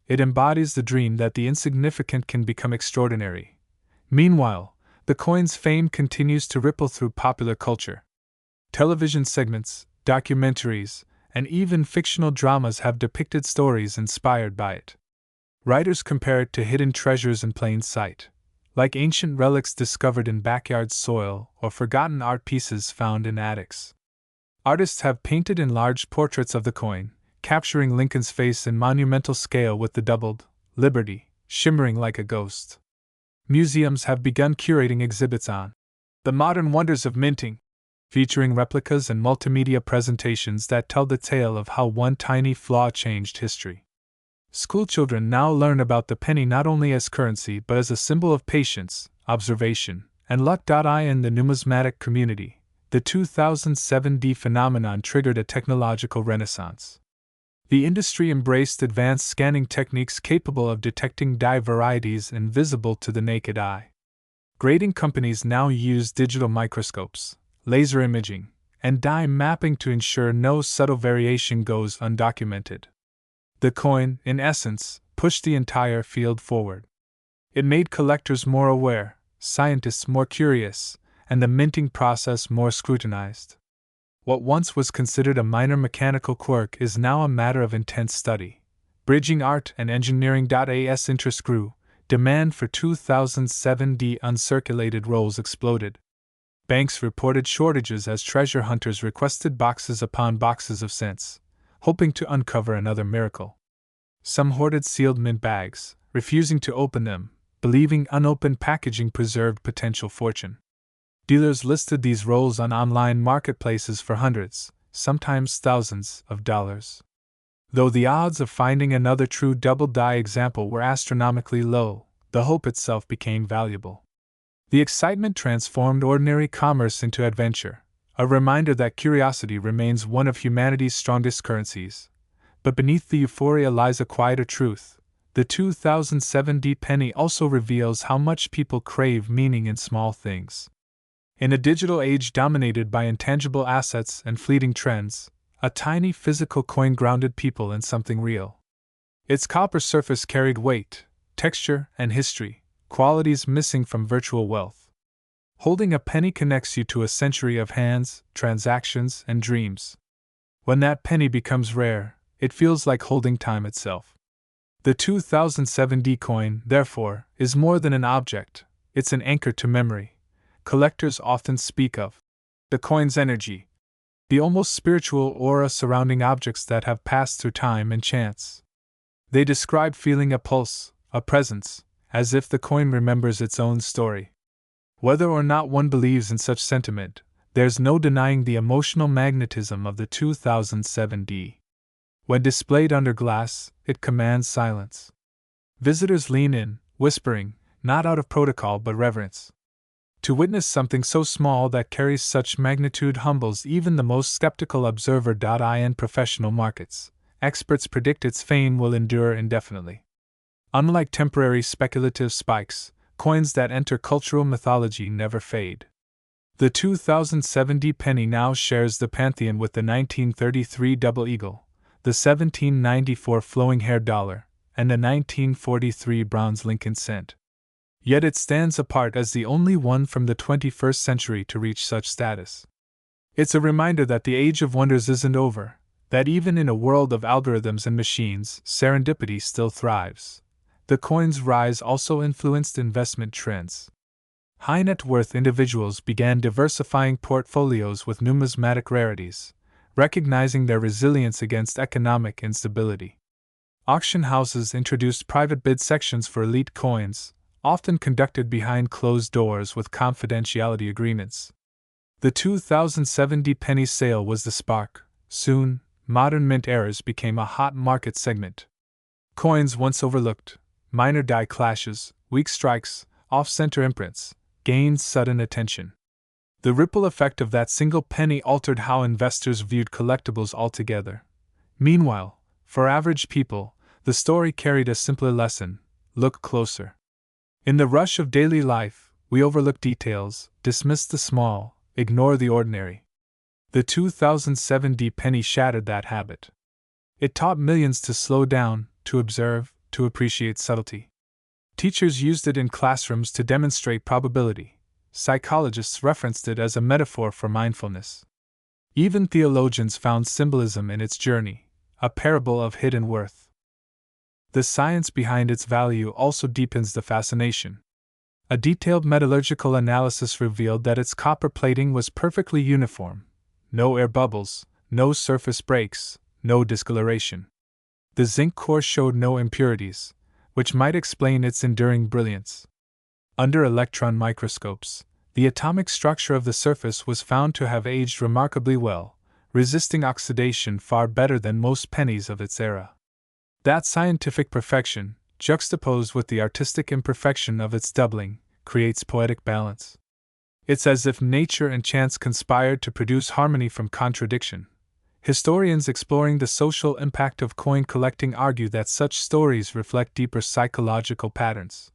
[SPEAKER 1] it embodies the dream that the insignificant can become extraordinary. Meanwhile, the coin's fame continues to ripple through popular culture. Television segments, documentaries, and even fictional dramas have depicted stories inspired by it. Writers compare it to hidden treasures in plain sight, like ancient relics discovered in backyard soil or forgotten art pieces found in attics. Artists have painted enlarged portraits of the coin, capturing Lincoln's face in monumental scale with the doubled Liberty shimmering like a ghost. Museums have begun curating exhibits on the modern wonders of minting, featuring replicas and multimedia presentations that tell the tale of how one tiny flaw changed history. Schoolchildren now learn about the penny not only as currency but as a symbol of patience, observation, and luck. In the numismatic community, the 2007 phenomenon triggered a technological renaissance. The industry embraced advanced scanning techniques capable of detecting die varieties invisible to the naked eye. Grading companies now use digital microscopes, laser imaging, and die mapping to ensure no subtle variation goes undocumented. The coin, in essence, pushed the entire field forward. It made collectors more aware, scientists more curious, and the minting process more scrutinized. What once was considered a minor mechanical quirk is now a matter of intense study. Bridging art and engineering. As interest grew, demand for 2007 uncirculated rolls exploded. Banks reported shortages as treasure hunters requested boxes upon boxes of cents, hoping to uncover another miracle. Some hoarded sealed mint bags, refusing to open them, believing unopened packaging preserved potential fortune. Dealers listed these rolls on online marketplaces for hundreds, sometimes thousands, of dollars. Though the odds of finding another true double die example were astronomically low, the hope itself became valuable. The excitement transformed ordinary commerce into adventure, a reminder that curiosity remains one of humanity's strongest currencies. But beneath the euphoria lies a quieter truth. The 2007 penny also reveals how much people crave meaning in small things. In a digital age dominated by intangible assets and fleeting trends, a tiny physical coin grounded people in something real. Its copper surface carried weight, texture, and history, qualities missing from virtual wealth. Holding a penny connects you to a century of hands, transactions, and dreams. When that penny becomes rare, it feels like holding time itself. The 2007D coin, therefore, is more than an object, it's an anchor to memory. Collectors often speak of the coin's energy, the almost spiritual aura surrounding objects that have passed through time and chance. They describe feeling a pulse, a presence, as if the coin remembers its own story. Whether or not one believes in such sentiment, there's no denying the emotional magnetism of the 2007D. When displayed under glass, it commands silence. Visitors lean in, whispering, not out of protocol but reverence. To witness something so small that carries such magnitude humbles even the most skeptical observer. In professional markets, experts predict its fame will endure indefinitely. Unlike temporary speculative spikes, coins that enter cultural mythology never fade. The 2070 penny now shares the pantheon with the 1933 double eagle, the 1794 flowing hair dollar, and the 1943 bronze Lincoln cent. Yet it stands apart as the only one from the 21st century to reach such status. It's a reminder that the age of wonders isn't over, that even in a world of algorithms and machines, serendipity still thrives. The coin's rise also influenced investment trends. High net worth individuals began diversifying portfolios with numismatic rarities, recognizing their resilience against economic instability. Auction houses introduced private bid sections for elite coins, often conducted behind closed doors with confidentiality agreements. The 2070 penny sale was the spark. Soon, modern mint errors became a hot market segment. Coins once overlooked, minor die clashes, weak strikes, off-center imprints, gained sudden attention. The ripple effect of that single penny altered how investors viewed collectibles altogether. Meanwhile, for average people, the story carried a simpler lesson: look closer. In the rush of daily life, we overlook details, dismiss the small, ignore the ordinary. The 2070 penny shattered that habit. It taught millions to slow down, to observe, to appreciate subtlety. Teachers used it in classrooms to demonstrate probability. Psychologists referenced it as a metaphor for mindfulness. Even theologians found symbolism in its journey, a parable of hidden worth. The science behind its value also deepens the fascination. A detailed metallurgical analysis revealed that its copper plating was perfectly uniform. No air bubbles, no surface breaks, no discoloration. The zinc core showed no impurities, which might explain its enduring brilliance. Under electron microscopes, the atomic structure of the surface was found to have aged remarkably well, resisting oxidation far better than most pennies of its era. That scientific perfection, juxtaposed with the artistic imperfection of its doubling, creates poetic balance. It's as if nature and chance conspired to produce harmony from contradiction. Historians exploring the social impact of coin collecting argue that such stories reflect deeper psychological patterns.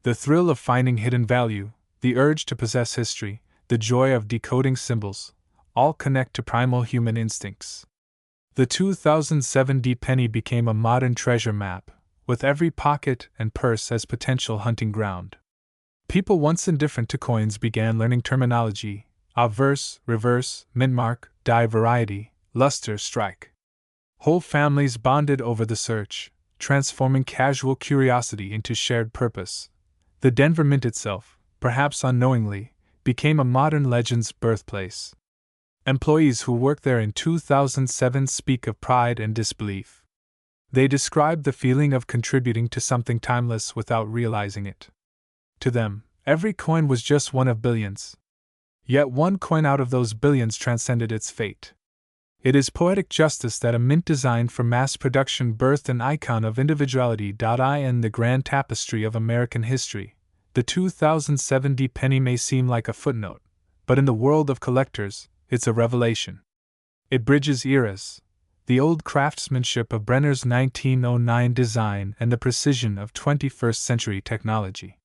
[SPEAKER 1] The thrill of finding hidden value, the urge to possess history, the joy of decoding symbols, all connect to primal human instincts. The 2070 penny became a modern treasure map, with every pocket and purse as potential hunting ground. People once indifferent to coins began learning terminology: obverse, reverse, mintmark, die variety, luster, strike. Whole families bonded over the search, transforming casual curiosity into shared purpose. The Denver Mint itself, perhaps unknowingly, became a modern legend's birthplace. Employees who worked there in 2007 speak of pride and disbelief. They describe the feeling of contributing to something timeless without realizing it. To them, every coin was just one of billions. Yet one coin out of those billions transcended its fate. It is poetic justice that a mint designed for mass production birthed an icon of individuality. In the grand tapestry of American history, the 2070 penny may seem like a footnote, but in the world of collectors, it's a revelation. It bridges eras, the old craftsmanship of Brenner's 1909 design and the precision of 21st century technology.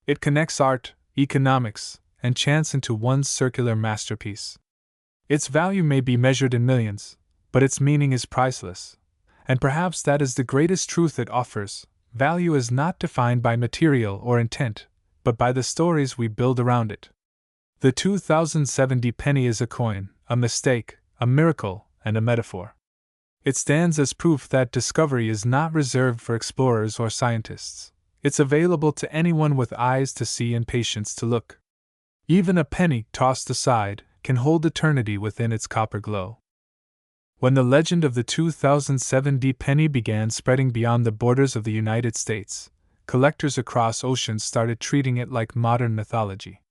[SPEAKER 1] It connects art, economics, and chance into one circular masterpiece. Its value may be measured in millions, but its meaning is priceless. And perhaps that is the greatest truth it offers: value is not defined by material or intent, but by the stories we build around it. The 2070 penny is a coin, a mistake, a miracle, and a metaphor. It stands as proof that discovery is not reserved for explorers or scientists. It's available to anyone with eyes to see and patience to look. Even a penny, tossed aside, can hold eternity within its copper glow. When the legend of the 2007 penny began spreading beyond the borders of the United States, collectors across oceans started treating it like modern mythology.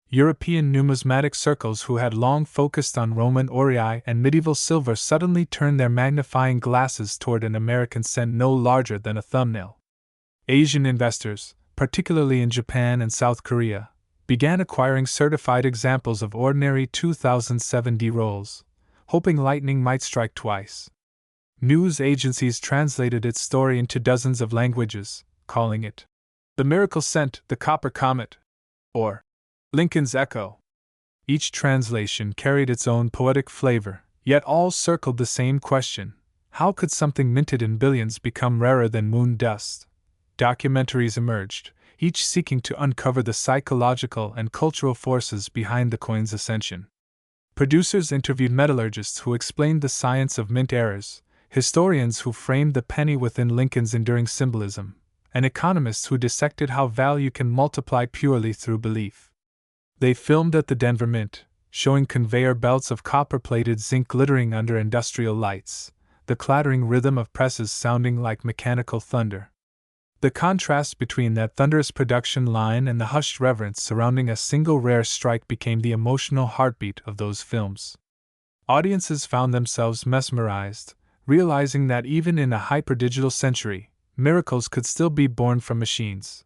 [SPEAKER 1] European numismatic circles who had long focused on Roman aurei and medieval silver suddenly turned their magnifying glasses toward an American cent no larger than a thumbnail. Asian investors, particularly in Japan and South Korea, began acquiring certified examples of ordinary 2007 rolls, hoping lightning might strike twice. News agencies translated its story into dozens of languages, calling it the Miracle Cent, the Copper Comet, or Lincoln's Echo. Each translation carried its own poetic flavor, yet all circled the same question: how could something minted in billions become rarer than moon dust? Documentaries emerged, each seeking to uncover the psychological and cultural forces behind the coin's ascension. Producers interviewed metallurgists who explained the science of mint errors, historians who framed the penny within Lincoln's enduring symbolism, and economists who dissected how value can multiply purely through belief. They filmed at the Denver Mint, showing conveyor belts of copper-plated zinc glittering under industrial lights, the clattering rhythm of presses sounding like mechanical thunder. The contrast between that thunderous production line and the hushed reverence surrounding a single rare strike became the emotional heartbeat of those films. Audiences found themselves mesmerized, realizing that even in a hyper-digital century, miracles could still be born from machines.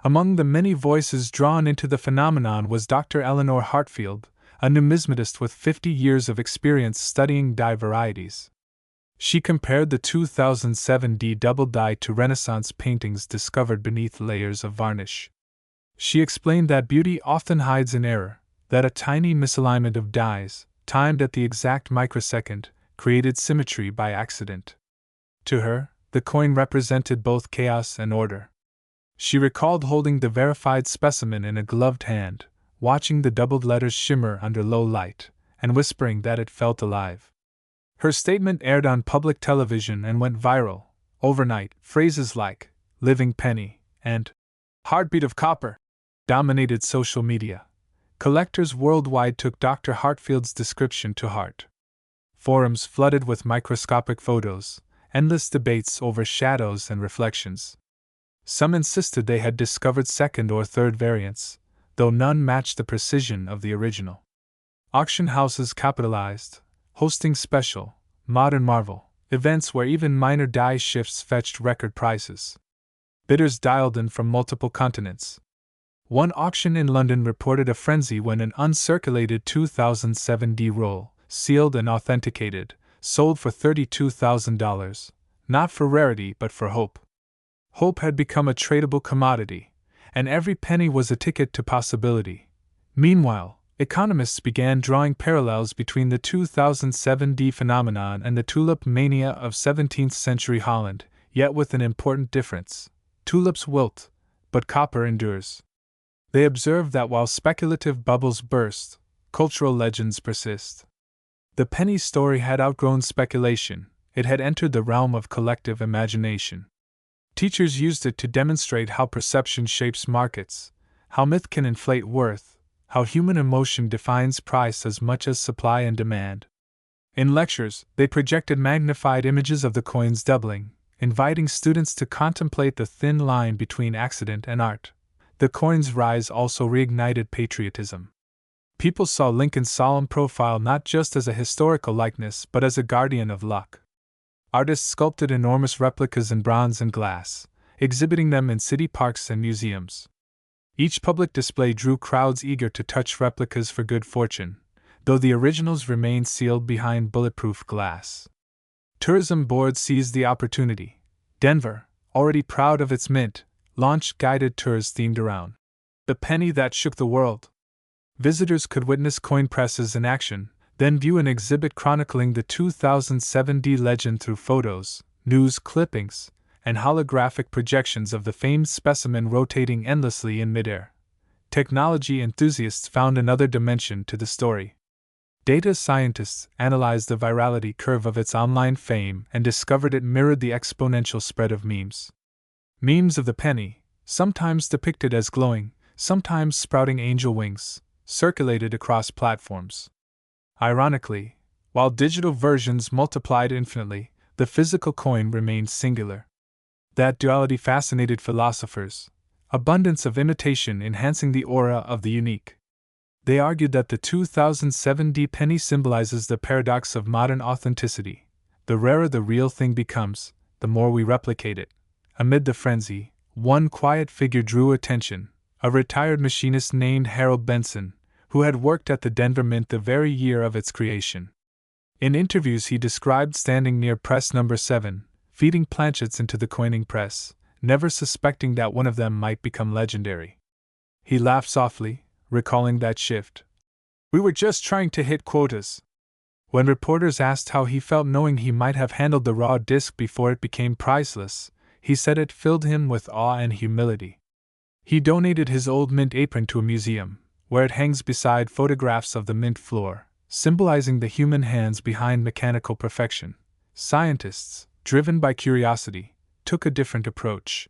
[SPEAKER 1] Among the many voices drawn into the phenomenon was Dr. Eleanor Hartfield, a numismatist with 50 years of experience studying die varieties. She compared the 2007 double die to Renaissance paintings discovered beneath layers of varnish. She explained that beauty often hides in error, that a tiny misalignment of dies, timed at the exact microsecond, created symmetry by accident. To her, the coin represented both chaos and order. She recalled holding the verified specimen in a gloved hand, watching the doubled letters shimmer under low light, and whispering that it felt alive. Her statement aired on public television and went viral. Overnight, phrases like living penny and heartbeat of copper dominated social media. Collectors worldwide took Dr. Hartfield's description to heart. Forums flooded with microscopic photos, endless debates over shadows and reflections. Some insisted they had discovered second or third variants, though none matched the precision of the original. Auction houses capitalized, hosting special, modern marvel events where even minor die shifts fetched record prices. Bidders dialed in from multiple continents. One auction in London reported a frenzy when an uncirculated 2007 roll, sealed and authenticated, sold for $32,000, not for rarity but for hope. Hope had become a tradable commodity, and every penny was a ticket to possibility. Meanwhile, economists began drawing parallels between the 2007 phenomenon and the tulip mania of 17th century Holland, yet with an important difference. Tulips wilt, but copper endures. They observed that while speculative bubbles burst, cultural legends persist. The penny story had outgrown speculation, it had entered the realm of collective imagination. Teachers used it to demonstrate how perception shapes markets, how myth can inflate worth, how human emotion defines price as much as supply and demand. In lectures, they projected magnified images of the coins doubling, inviting students to contemplate the thin line between accident and art. The coin's rise also reignited patriotism. People saw Lincoln's solemn profile not just as a historical likeness but as a guardian of luck. Artists sculpted enormous replicas in bronze and glass, exhibiting them in city parks and museums. Each public display drew crowds eager to touch replicas for good fortune, though the originals remained sealed behind bulletproof glass. Tourism boards seized the opportunity. Denver, already proud of its mint, launched guided tours themed around the penny that shook the world. Visitors could witness coin presses in action, then view an exhibit chronicling the 2007 legend through photos, news clippings, and holographic projections of the famed specimen rotating endlessly in midair. Technology enthusiasts found another dimension to the story. Data scientists analyzed the virality curve of its online fame and discovered it mirrored the exponential spread of memes. Memes of the penny, sometimes depicted as glowing, sometimes sprouting angel wings, circulated across platforms. Ironically, while digital versions multiplied infinitely, the physical coin remained singular. That duality fascinated philosophers, abundance of imitation enhancing the aura of the unique. They argued that the 2007 penny symbolizes the paradox of modern authenticity. The rarer the real thing becomes, the more we replicate it. Amid the frenzy, one quiet figure drew attention, a retired machinist named Harold Benson, who had worked at the Denver Mint the very year of its creation. In interviews, he described standing near press number 7, feeding planchets into the coining press, never suspecting that one of them might become legendary. He laughed softly, recalling that shift. "We were just trying to hit quotas." When reporters asked how he felt knowing he might have handled the raw disc before it became priceless, he said it filled him with awe and humility. He donated his old mint apron to a museum, where it hangs beside photographs of the mint floor, symbolizing the human hands behind mechanical perfection. Scientists, driven by curiosity, took a different approach.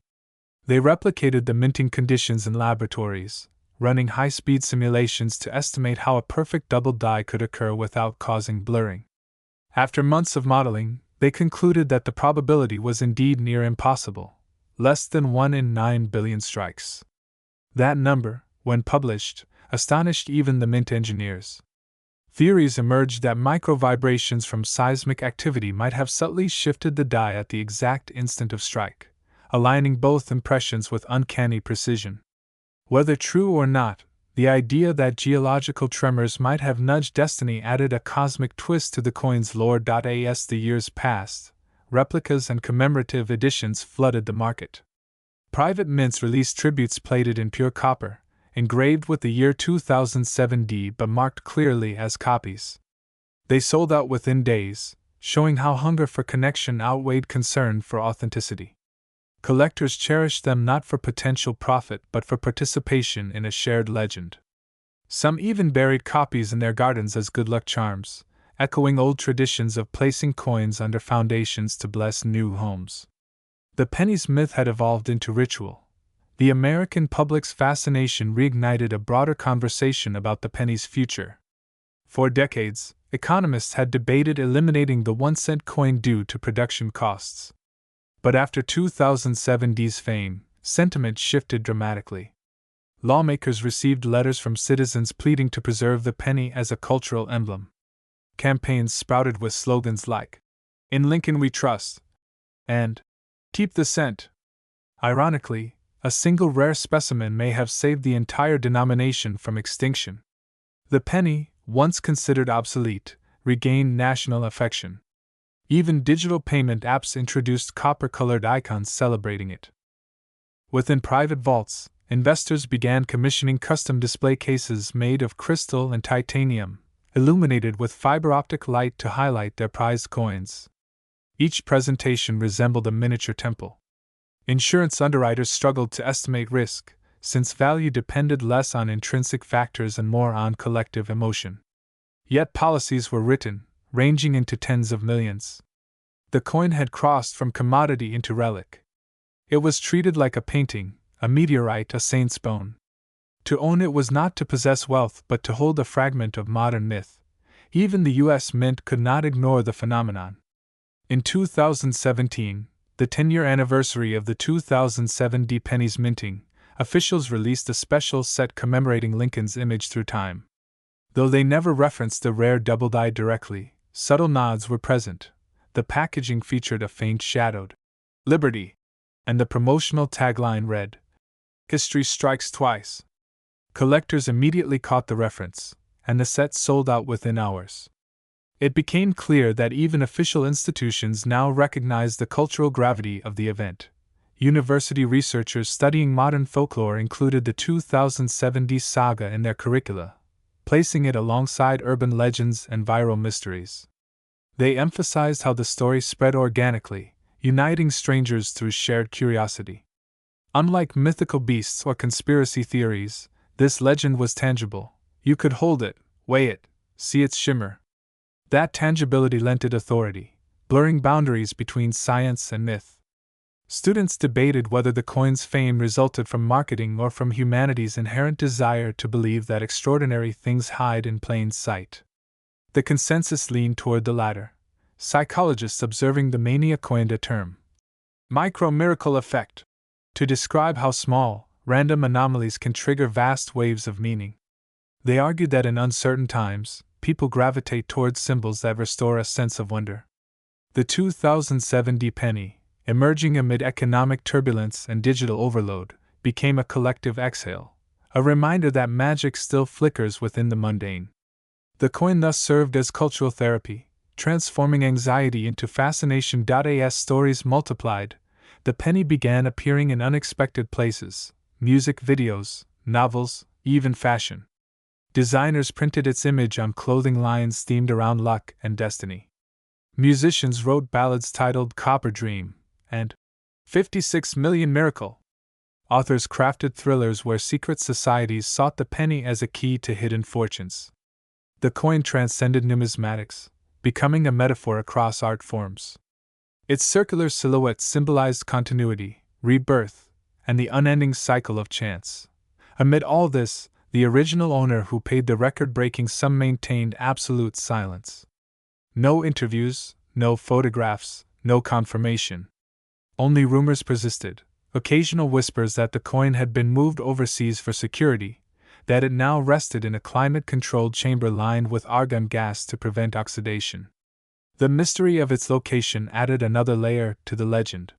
[SPEAKER 1] They replicated the minting conditions in laboratories, running high-speed simulations to estimate how a perfect double die could occur without causing blurring. After months of modeling, they concluded that the probability was indeed near impossible, less than 1 in 9 billion strikes. That number, when published, astonished even the mint engineers. Theories emerged that micro-vibrations from seismic activity might have subtly shifted the die at the exact instant of strike, aligning both impressions with uncanny precision. Whether true or not, the idea that geological tremors might have nudged destiny added a cosmic twist to the coin's lore. As the years passed, replicas and commemorative editions flooded the market. Private mints released tributes plated in pure copper, engraved with the year 2007 but marked clearly as copies. They sold out within days, showing how hunger for connection outweighed concern for authenticity. Collectors cherished them not for potential profit but for participation in a shared legend. Some even buried copies in their gardens as good luck charms, echoing old traditions of placing coins under foundations to bless new homes. The pennies myth had evolved into ritual. The American public's fascination reignited a broader conversation about the penny's future. For decades, economists had debated eliminating the 1-cent coin due to production costs. But after 2007's fame, sentiment shifted dramatically. Lawmakers received letters from citizens pleading to preserve the penny as a cultural emblem. Campaigns sprouted with slogans like, "In Lincoln We Trust," and "Keep the Cent." Ironically, a single rare specimen may have saved the entire denomination from extinction. The penny, once considered obsolete, regained national affection. Even digital payment apps introduced copper-colored icons celebrating it. Within private vaults, investors began commissioning custom display cases made of crystal and titanium, illuminated with fiber optic light to highlight their prized coins. Each presentation resembled a miniature temple. Insurance underwriters struggled to estimate risk, since value depended less on intrinsic factors and more on collective emotion. Yet policies were written, ranging into tens of millions. The coin had crossed from commodity into relic. It was treated like a painting, a meteorite, a saint's bone. To own it was not to possess wealth but to hold a fragment of modern myth. Even the U.S. Mint could not ignore the phenomenon. In 2017, the 10-year anniversary of the 2007 pennies minting, officials released a special set commemorating Lincoln's image through time. Though they never referenced the rare double die directly, subtle nods were present. The packaging featured a faint shadowed "Liberty," and the promotional tagline read, "History strikes twice." Collectors immediately caught the reference, and the set sold out within hours. It became clear that even official institutions now recognized the cultural gravity of the event. University researchers studying modern folklore included the 2007 saga in their curricula, placing it alongside urban legends and viral mysteries. They emphasized how the story spread organically, uniting strangers through shared curiosity. Unlike mythical beasts or conspiracy theories, this legend was tangible. You could hold it, weigh it, see its shimmer. That tangibility lent it authority, blurring boundaries between science and myth. Students debated whether the coin's fame resulted from marketing or from humanity's inherent desire to believe that extraordinary things hide in plain sight. The consensus leaned toward the latter, psychologists observing the mania coined a term, micro-miracle effect, to describe how small, random anomalies can trigger vast waves of meaning. They argued that in uncertain times, people gravitate towards symbols that restore a sense of wonder. The 2007 penny, emerging amid economic turbulence and digital overload, became a collective exhale, a reminder that magic still flickers within the mundane. The coin thus served as cultural therapy, transforming anxiety into fascination. As stories multiplied, the penny began appearing in unexpected places: music videos, novels, even fashion. Designers printed its image on clothing lines themed around luck and destiny. Musicians wrote ballads titled Copper Dream and 56 Million Miracle. Authors crafted thrillers where secret societies sought the penny as a key to hidden fortunes. The coin transcended numismatics, becoming a metaphor across art forms. Its circular silhouette symbolized continuity, rebirth, and the unending cycle of chance. Amid all this, the original owner who paid the record-breaking sum maintained absolute silence. No interviews, no photographs, no confirmation. Only rumors persisted, occasional whispers that the coin had been moved overseas for security, that it now rested in a climate-controlled chamber lined with argon gas to prevent oxidation. The mystery of its location added another layer to the legend.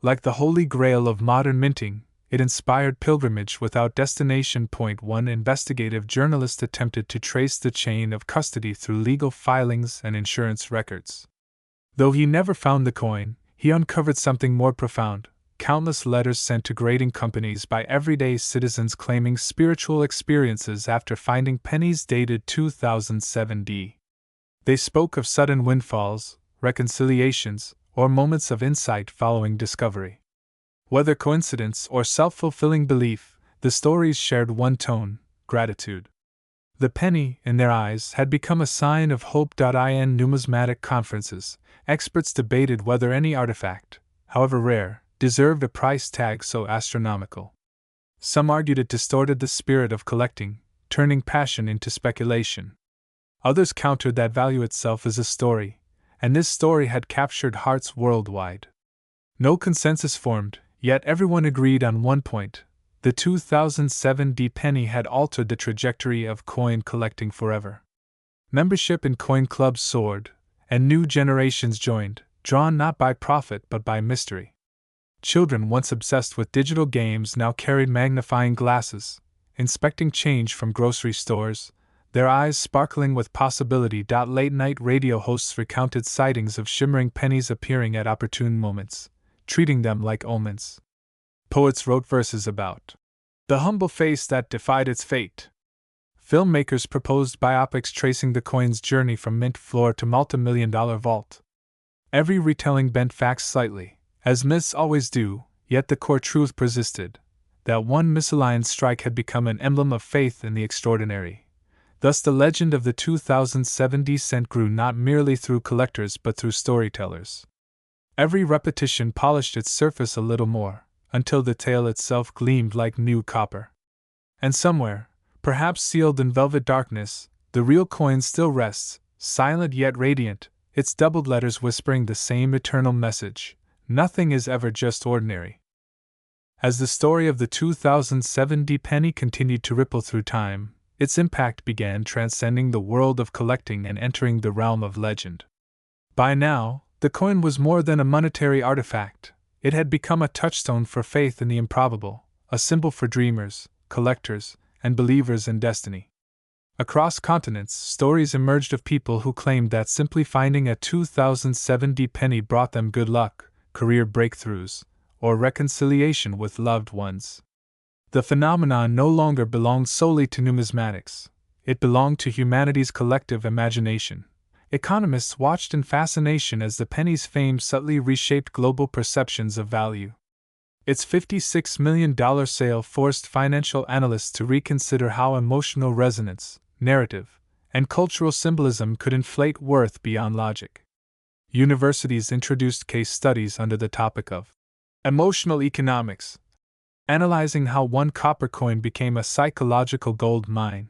[SPEAKER 1] Like the holy grail of modern minting, it inspired pilgrimage without destination. One investigative journalist attempted to trace the chain of custody through legal filings and insurance records. Though he never found the coin, he uncovered something more profound: countless letters sent to grading companies by everyday citizens claiming spiritual experiences after finding pennies dated 2007. They spoke of sudden windfalls, reconciliations, or moments of insight following discovery. Whether coincidence or self-fulfilling belief, the stories shared one tone: gratitude. The penny, in their eyes, had become a sign of hope. In numismatic conferences, experts debated whether any artifact, however rare, deserved a price tag so astronomical. Some argued it distorted the spirit of collecting, turning passion into speculation. Others countered that value itself is a story, and this story had captured hearts worldwide. No consensus formed, yet everyone agreed on one point: the 2007 penny had altered the trajectory of coin collecting forever. Membership in coin clubs soared, and new generations joined, drawn not by profit but by mystery. Children once obsessed with digital games now carried magnifying glasses, inspecting change from grocery stores, their eyes sparkling with possibility. Late-night radio hosts recounted sightings of shimmering pennies appearing at opportune moments, treating them like omens. Poets wrote verses about the humble face that defied its fate. Filmmakers proposed biopics tracing the coin's journey from mint floor to multi-million-dollar vault. Every retelling bent facts slightly, as myths always do, yet the core truth persisted: that one misaligned strike had become an emblem of faith in the extraordinary. Thus the legend of the 2007 cent grew not merely through collectors but through storytellers. Every repetition polished its surface a little more, until the tale itself gleamed like new copper. And somewhere, perhaps sealed in velvet darkness, the real coin still rests, silent yet radiant, its doubled letters whispering the same eternal message: nothing is ever just ordinary. As the story of the 2007 penny continued to ripple through time, its impact began transcending the world of collecting and entering the realm of legend. By now, the coin was more than a monetary artifact. It had become a touchstone for faith in the improbable, a symbol for dreamers, collectors, and believers in destiny. Across continents, stories emerged of people who claimed that simply finding a 2007 penny brought them good luck, career breakthroughs, or reconciliation with loved ones. The phenomenon no longer belonged solely to numismatics. It belonged to humanity's collective imagination. Economists watched in fascination as the penny's fame subtly reshaped global perceptions of value. Its $56 million sale forced financial analysts to reconsider how emotional resonance, narrative, and cultural symbolism could inflate worth beyond logic. Universities introduced case studies under the topic of emotional economics, analyzing how one copper coin became a psychological gold mine.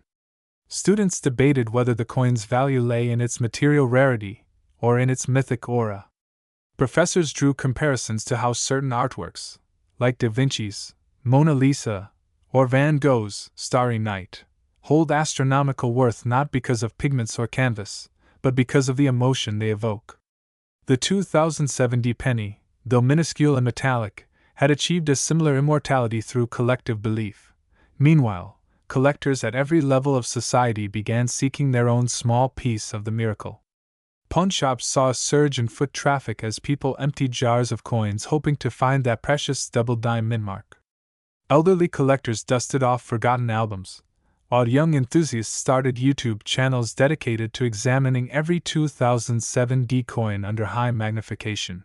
[SPEAKER 1] Students debated whether the coin's value lay in its material rarity or in its mythic aura. Professors drew comparisons to how certain artworks, like Da Vinci's Mona Lisa or Van Gogh's Starry Night, hold astronomical worth not because of pigments or canvas, but because of the emotion they evoke. The 2070 penny, though minuscule and metallic, had achieved a similar immortality through collective belief. Meanwhile, collectors at every level of society began seeking their own small piece of the miracle. Pawnshops saw a surge in foot traffic as people emptied jars of coins hoping to find that precious double-dime mint mark. Elderly collectors dusted off forgotten albums, while young enthusiasts started YouTube channels dedicated to examining every 2007D coin under high magnification.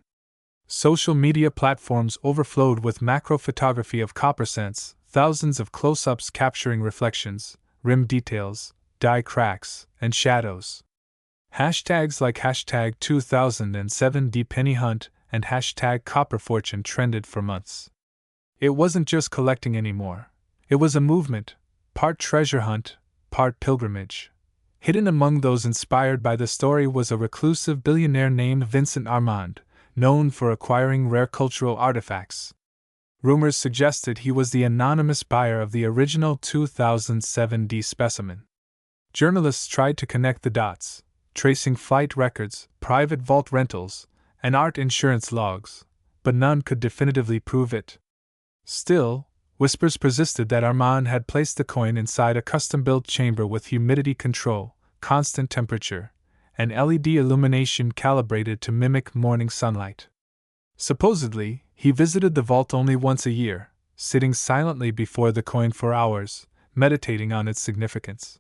[SPEAKER 1] Social media platforms overflowed with macro photography of copper cents, thousands of close-ups capturing reflections, rim details, die cracks, and shadows. Hashtags like #2007D penny hunt and #copperfortune trended for months. It wasn't just collecting anymore. It was a movement, part treasure hunt, part pilgrimage. Hidden among those inspired by the story was a reclusive billionaire named Vincent Armand, known for acquiring rare cultural artifacts. Rumors suggested he was the anonymous buyer of the original 2007D specimen. Journalists tried to connect the dots, tracing flight records, private vault rentals, and art insurance logs, but none could definitively prove it. Still, whispers persisted that Armand had placed the coin inside a custom-built chamber with humidity control, constant temperature, and LED illumination calibrated to mimic morning sunlight. Supposedly, he visited the vault only once a year, sitting silently before the coin for hours, meditating on its significance.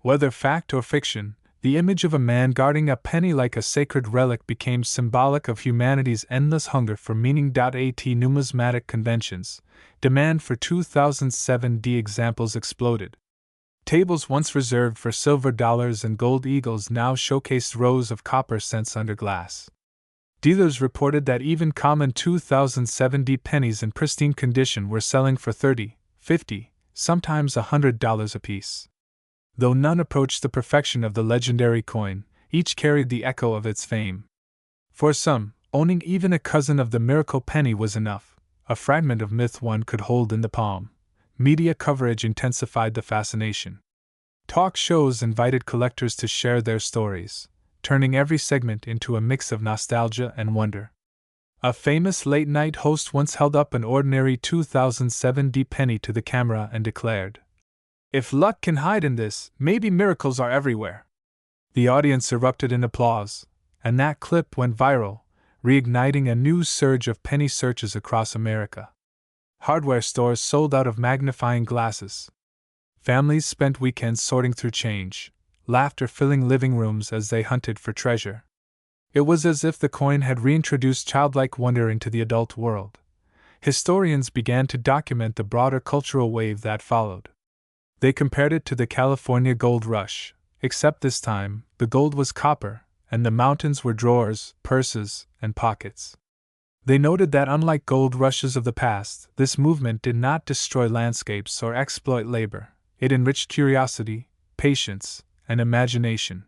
[SPEAKER 1] Whether fact or fiction, the image of a man guarding a penny like a sacred relic became symbolic of humanity's endless hunger for meaning. At numismatic conventions, demand for 2007D examples exploded. Tables once reserved for silver dollars and gold eagles now showcased rows of copper cents under glass. Dealers reported that even common 2007D pennies in pristine condition were selling for $30, $50, sometimes $100 apiece. Though none approached the perfection of the legendary coin, each carried the echo of its fame. For some, owning even a cousin of the miracle penny was enough, a fragment of myth one could hold in the palm. Media coverage intensified the fascination. Talk shows invited collectors to share their stories, turning every segment into a mix of nostalgia and wonder. A famous late-night host once held up an ordinary 2007D penny to the camera and declared, "If luck can hide in this, maybe miracles are everywhere." The audience erupted in applause, and that clip went viral, reigniting a new surge of penny searches across America. Hardware stores sold out of magnifying glasses. Families spent weekends sorting through change, laughter filling living rooms as they hunted for treasure. It was as if the coin had reintroduced childlike wonder into the adult world. Historians began to document the broader cultural wave that followed. They compared it to the California gold rush, except this time, the gold was copper, and the mountains were drawers, purses, and pockets. They noted that unlike gold rushes of the past, this movement did not destroy landscapes or exploit labor. It enriched curiosity, patience, and imagination.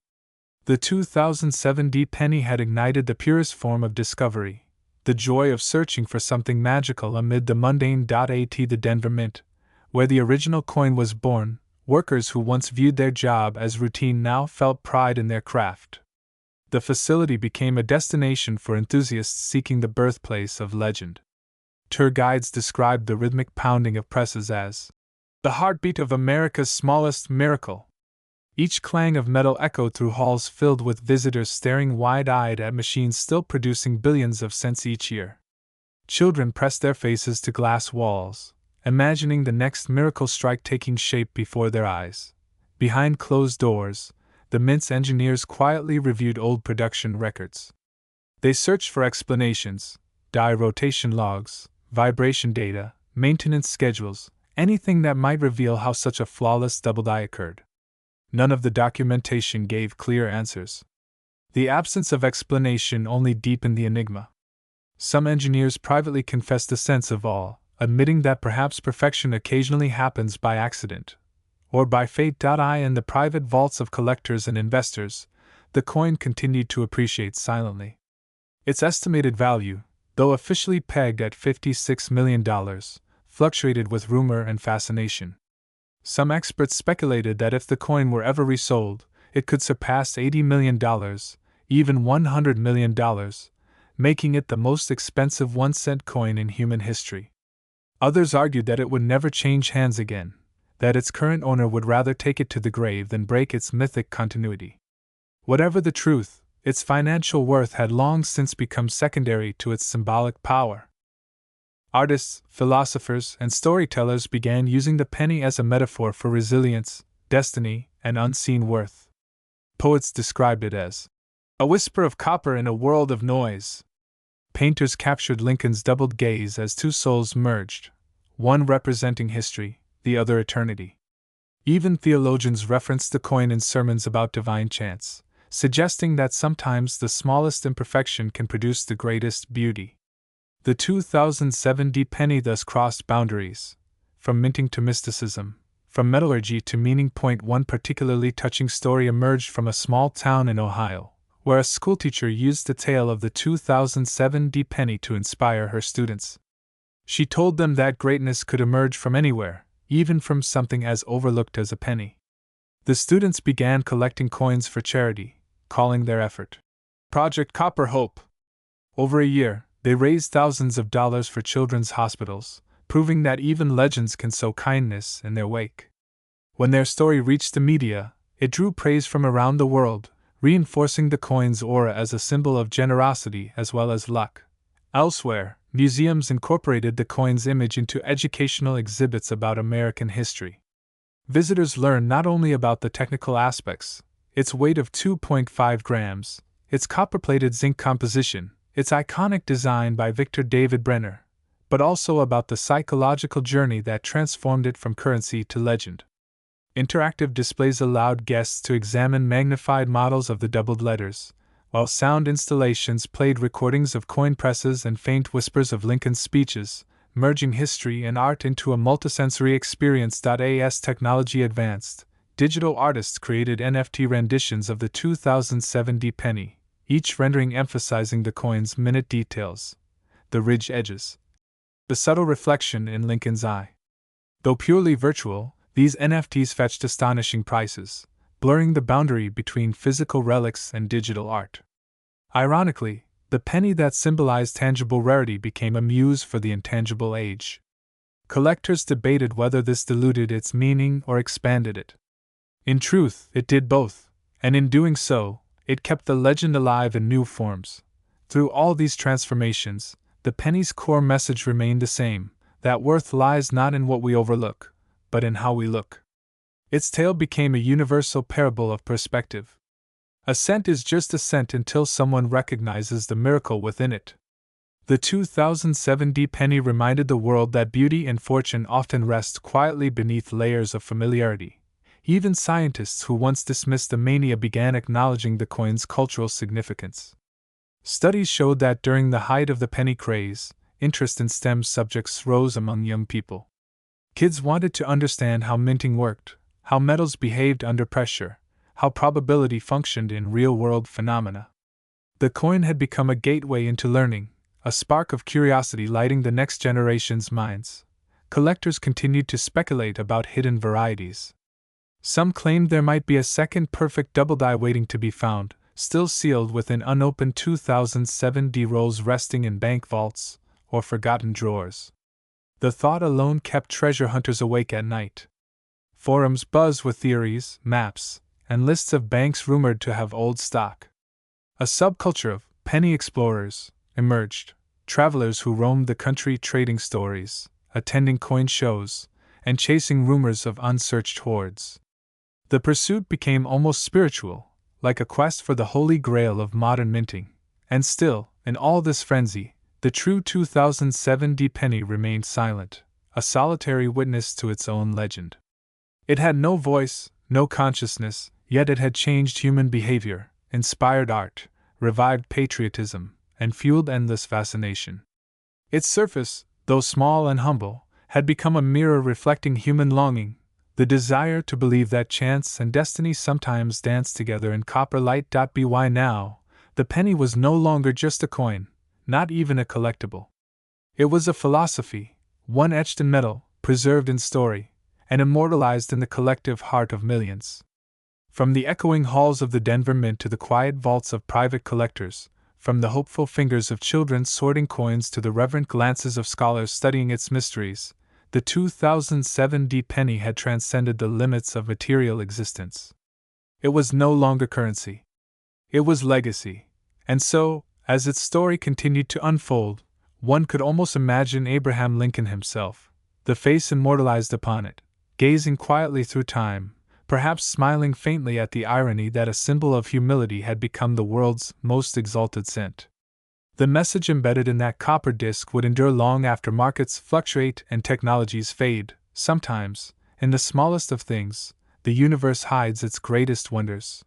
[SPEAKER 1] The 2007D penny had ignited the purest form of discovery, the joy of searching for something magical amid the mundane. At the Denver Mint, where the original coin was born, workers who once viewed their job as routine now felt pride in their craft. The facility became a destination for enthusiasts seeking the birthplace of legend. Tour guides described the rhythmic pounding of presses as the heartbeat of America's smallest miracle. Each clang of metal echoed through halls filled with visitors staring wide-eyed at machines still producing billions of cents each year. Children pressed their faces to glass walls, imagining the next miracle strike taking shape before their eyes. Behind closed doors, the Mint's engineers quietly reviewed old production records. They searched for explanations, die rotation logs, vibration data, maintenance schedules, anything that might reveal how such a flawless double die occurred. None of the documentation gave clear answers. The absence of explanation only deepened the enigma. Some engineers privately confessed a sense of awe, admitting that perhaps perfection occasionally happens by accident, or by fate. In the private vaults of collectors and investors, the coin continued to appreciate silently. Its estimated value, though officially pegged at $56 million, fluctuated with rumor and fascination. Some experts speculated that if the coin were ever resold, it could surpass $80 million, even $100 million, making it the most expensive 1-cent coin in human history. Others argued that it would never change hands again, that its current owner would rather take it to the grave than break its mythic continuity. Whatever the truth, its financial worth had long since become secondary to its symbolic power. Artists, philosophers, and storytellers began using the penny as a metaphor for resilience, destiny, and unseen worth. Poets described it as a whisper of copper in a world of noise. Painters captured Lincoln's doubled gaze as two souls merged, one representing history, the other eternity. Even theologians referenced the coin in sermons about divine chance, suggesting that sometimes the smallest imperfection can produce the greatest beauty. The 2007 penny thus crossed boundaries, from minting to mysticism, from metallurgy to meaning. One particularly touching story emerged from a small town in Ohio, where a schoolteacher used the tale of the 2007 penny to inspire her students. She told them that greatness could emerge from anywhere, even from something as overlooked as a penny. The students began collecting coins for charity, calling their effort Project Copper Hope. Over a year, they raised thousands of dollars for children's hospitals, proving that even legends can sow kindness in their wake. When their story reached the media, it drew praise from around the world, reinforcing the coin's aura as a symbol of generosity as well as luck. Elsewhere, museums incorporated the coin's image into educational exhibits about American history. Visitors learned not only about the technical aspects, its weight of 2.5 grams, its copper-plated zinc composition, its iconic design by Victor David Brenner, but also about the psychological journey that transformed it from currency to legend. Interactive displays allowed guests to examine magnified models of the doubled letters, while sound installations played recordings of coin presses and faint whispers of Lincoln's speeches, merging history and art into a multisensory experience. As technology advanced, digital artists created NFT renditions of the 2007 penny, each rendering emphasizing the coin's minute details, the ridged edges, the subtle reflection in Lincoln's eye. Though purely virtual, these NFTs fetched astonishing prices, blurring the boundary between physical relics and digital art. Ironically, the penny that symbolized tangible rarity became a muse for the intangible age. Collectors debated whether this diluted its meaning or expanded it. In truth, it did both, and in doing so, it kept the legend alive in new forms. Through all these transformations, the penny's core message remained the same, that worth lies not in what we overlook, but in how we look. Its tale became a universal parable of perspective. A cent is just a cent until someone recognizes the miracle within it. The 2007 penny reminded the world that beauty and fortune often rest quietly beneath layers of familiarity. Even scientists who once dismissed the mania began acknowledging the coin's cultural significance. Studies showed that during the height of the penny craze, interest in STEM subjects rose among young people. Kids wanted to understand how minting worked, how metals behaved under pressure, how probability functioned in real-world phenomena. The coin had become a gateway into learning, a spark of curiosity lighting the next generation's minds. Collectors continued to speculate about hidden varieties. Some claimed there might be a second perfect double die waiting to be found, still sealed within unopened 2007 rolls resting in bank vaults or forgotten drawers. The thought alone kept treasure hunters awake at night. Forums buzzed with theories, maps, and lists of banks rumored to have old stock. A subculture of penny explorers emerged, travelers who roamed the country trading stories, attending coin shows, and chasing rumors of unsearched hoards. The pursuit became almost spiritual, like a quest for the holy grail of modern minting. And still, in all this frenzy, the true 2007 penny remained silent, a solitary witness to its own legend. It had no voice, no consciousness, yet it had changed human behavior, inspired art, revived patriotism, and fueled endless fascination. Its surface, though small and humble, had become a mirror reflecting human longing, the desire to believe that chance and destiny sometimes dance together in copper light. By now, the penny was no longer just a coin, not even a collectible. It was a philosophy, one etched in metal, preserved in story, and immortalized in the collective heart of millions. From the echoing halls of the Denver Mint to the quiet vaults of private collectors, from the hopeful fingers of children sorting coins to the reverent glances of scholars studying its mysteries, the 2007 penny had transcended the limits of material existence. It was no longer currency. It was legacy. And so, as its story continued to unfold, one could almost imagine Abraham Lincoln himself, the face immortalized upon it, gazing quietly through time, perhaps smiling faintly at the irony that a symbol of humility had become the world's most exalted cent. The message embedded in that copper disc would endure long after markets fluctuate and technologies fade. Sometimes, in the smallest of things, the universe hides its greatest wonders.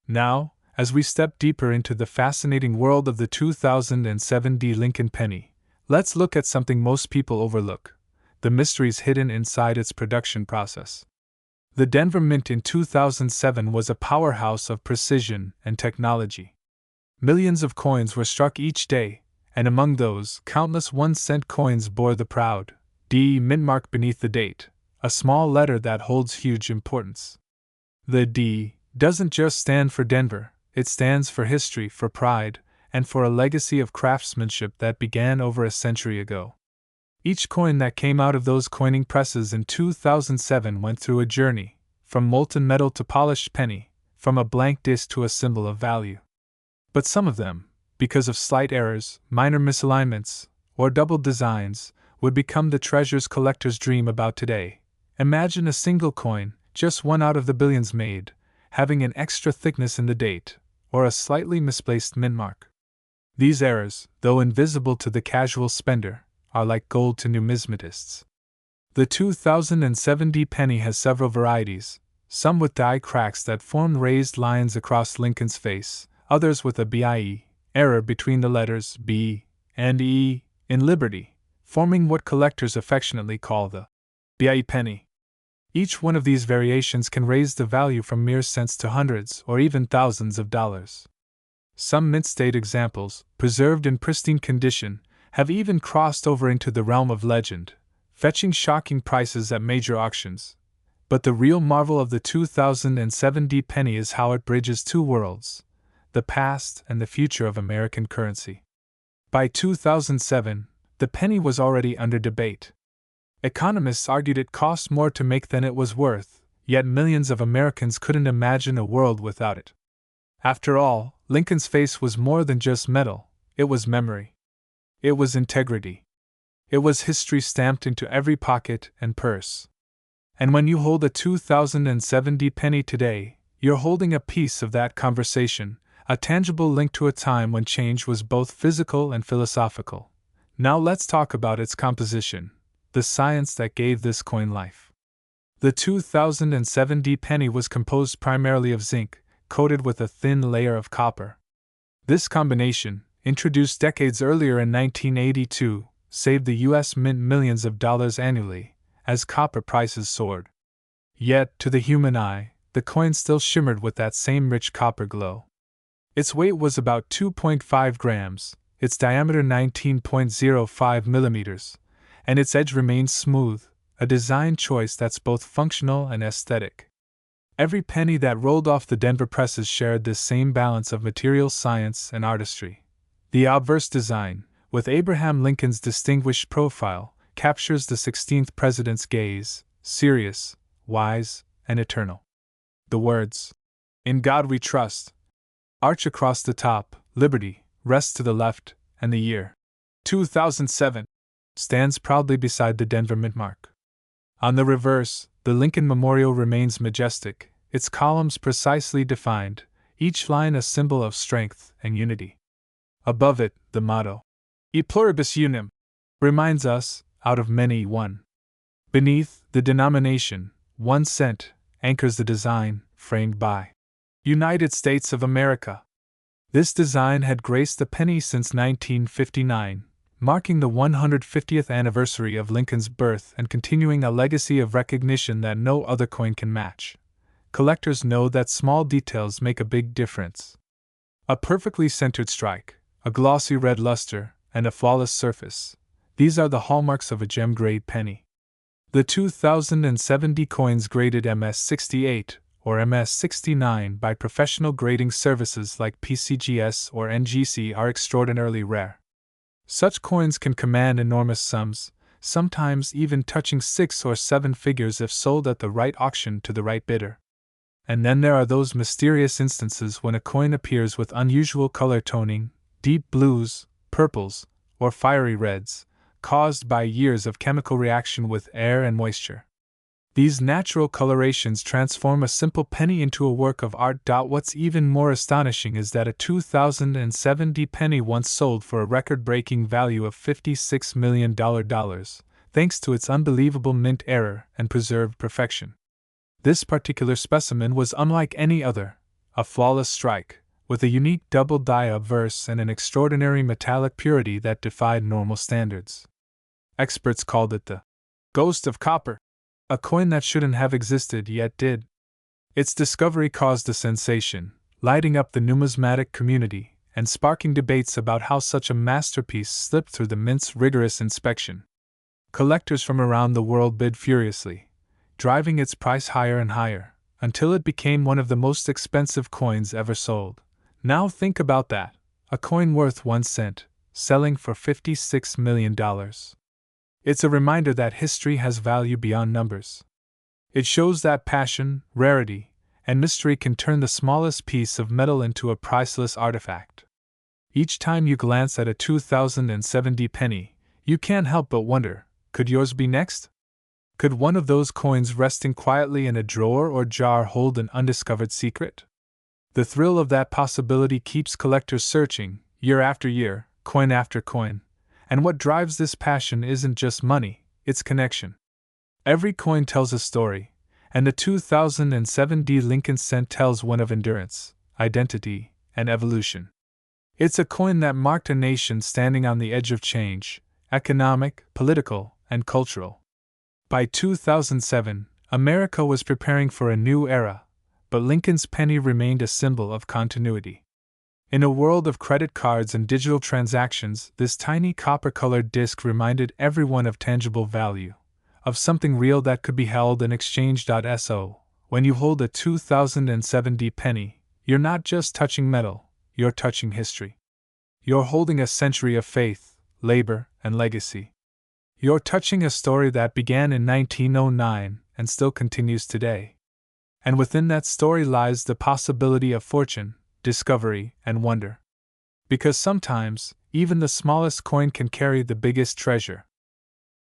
[SPEAKER 1] Now, as we step deeper into the fascinating world of the 2007 Lincoln penny, let's look at something most people overlook: the mysteries hidden inside its production process. The Denver Mint in 2007 was a powerhouse of precision and technology. Millions of coins were struck each day, and among those, countless 1-cent coins bore the proud D mint mark beneath the date, a small letter that holds huge importance. The D doesn't just stand for Denver, it stands for history, for pride, and for a legacy of craftsmanship that began over a century ago. Each coin that came out of those coining presses in 2007 went through a journey, from molten metal to polished penny, from a blank disc to a symbol of value. But some of them, because of slight errors, minor misalignments, or double designs, would become the treasures collectors dream about today. Imagine a single coin, just one out of the billions made, having an extra thickness in the date, or a slightly misplaced mint mark. These errors, though invisible to the casual spender, are like gold to numismatists. The 2007 penny has several varieties, some with die cracks that form raised lines across Lincoln's face, others with a BIE error between the letters B and E in Liberty, forming what collectors affectionately call the BIE penny. Each one of these variations can raise the value from mere cents to hundreds or even thousands of dollars. Some mint-state examples, preserved in pristine condition, have even crossed over into the realm of legend, fetching shocking prices at major auctions. But the real marvel of the 2007 penny is how it bridges two worlds: the past and the future of American currency. By 2007, the penny was already under debate. Economists argued it cost more to make than it was worth, yet millions of Americans couldn't imagine a world without it. After all, Lincoln's face was more than just metal, it was memory. It was integrity. It was history stamped into every pocket and purse. And when you hold a 2007 penny today, you're holding a piece of that conversation, a tangible link to a time when change was both physical and philosophical. Now let's talk about its composition, the science that gave this coin life. The 2007 penny was composed primarily of zinc, coated with a thin layer of copper. This combination, introduced decades earlier in 1982, saved the U.S. Mint millions of dollars annually, as copper prices soared. Yet, to the human eye, the coin still shimmered with that same rich copper glow. Its weight was about 2.5 grams, its diameter 19.05 millimeters, and its edge remained smooth, a design choice that's both functional and aesthetic. Every penny that rolled off the Denver presses shared this same balance of material science and artistry. The obverse design, with Abraham Lincoln's distinguished profile, captures the 16th president's gaze, serious, wise, and eternal. The words, "In God We Trust," arch across the top, "Liberty" rests to the left, and the year 2007 stands proudly beside the Denver mint mark. On the reverse, the Lincoln Memorial remains majestic, its columns precisely defined, each line a symbol of strength and unity. Above it, the motto, "E pluribus unum," reminds us, out of many one. Beneath, the denomination, 1 cent, anchors the design, framed by United States of America. This design had graced the penny since 1959, marking the 150th anniversary of Lincoln's birth and continuing a legacy of recognition that no other coin can match. Collectors know that small details make a big difference. A perfectly centered strike, a glossy red luster, and a flawless surface. These are the hallmarks of a gem-grade penny. The 2070 coins graded MS68 or MS69 by professional grading services like PCGS or NGC are extraordinarily rare. Such coins can command enormous sums, sometimes even touching 6 or 7 figures if sold at the right auction to the right bidder. And then there are those mysterious instances when a coin appears with unusual color toning, deep blues, purples, or fiery reds, caused by years of chemical reaction with air and moisture. These natural colorations transform a simple penny into a work of art. What's even more astonishing is that a 2070 penny once sold for a record-breaking value of $56 million, thanks to its unbelievable mint error and preserved perfection. This particular specimen was unlike any other, a flawless strike, with a unique double die obverse and an extraordinary metallic purity that defied normal standards. Experts called it the ghost of copper, a coin that shouldn't have existed yet did. Its discovery caused a sensation, lighting up the numismatic community and sparking debates about how such a masterpiece slipped through the mint's rigorous inspection. Collectors from around the world bid furiously, driving its price higher and higher, until it became one of the most expensive coins ever sold. Now think about that, a coin worth 1 cent, selling for $56 million. It's a reminder that history has value beyond numbers. It shows that passion, rarity, and mystery can turn the smallest piece of metal into a priceless artifact. Each time you glance at a 2070 penny, you can't help but wonder, could yours be next? Could one of those coins resting quietly in a drawer or jar hold an undiscovered secret? The thrill of that possibility keeps collectors searching, year after year, coin after coin. And what drives this passion isn't just money, it's connection. Every coin tells a story, and the 2070 Lincoln cent tells one of endurance, identity, and evolution. It's a coin that marked a nation standing on the edge of change, economic, political, and cultural. By 2007, America was preparing for a new era, but Lincoln's penny remained a symbol of continuity. In a world of credit cards and digital transactions, this tiny copper-colored disc reminded everyone of tangible value, of something real that could be held and exchanged. So, when you hold a 2070 penny, you're not just touching metal, you're touching history. You're holding a century of faith, labor, and legacy. You're touching a story that began in 1909 and still continues today. And within that story lies the possibility of fortune, discovery, and wonder. Because sometimes, even the smallest coin can carry the biggest treasure.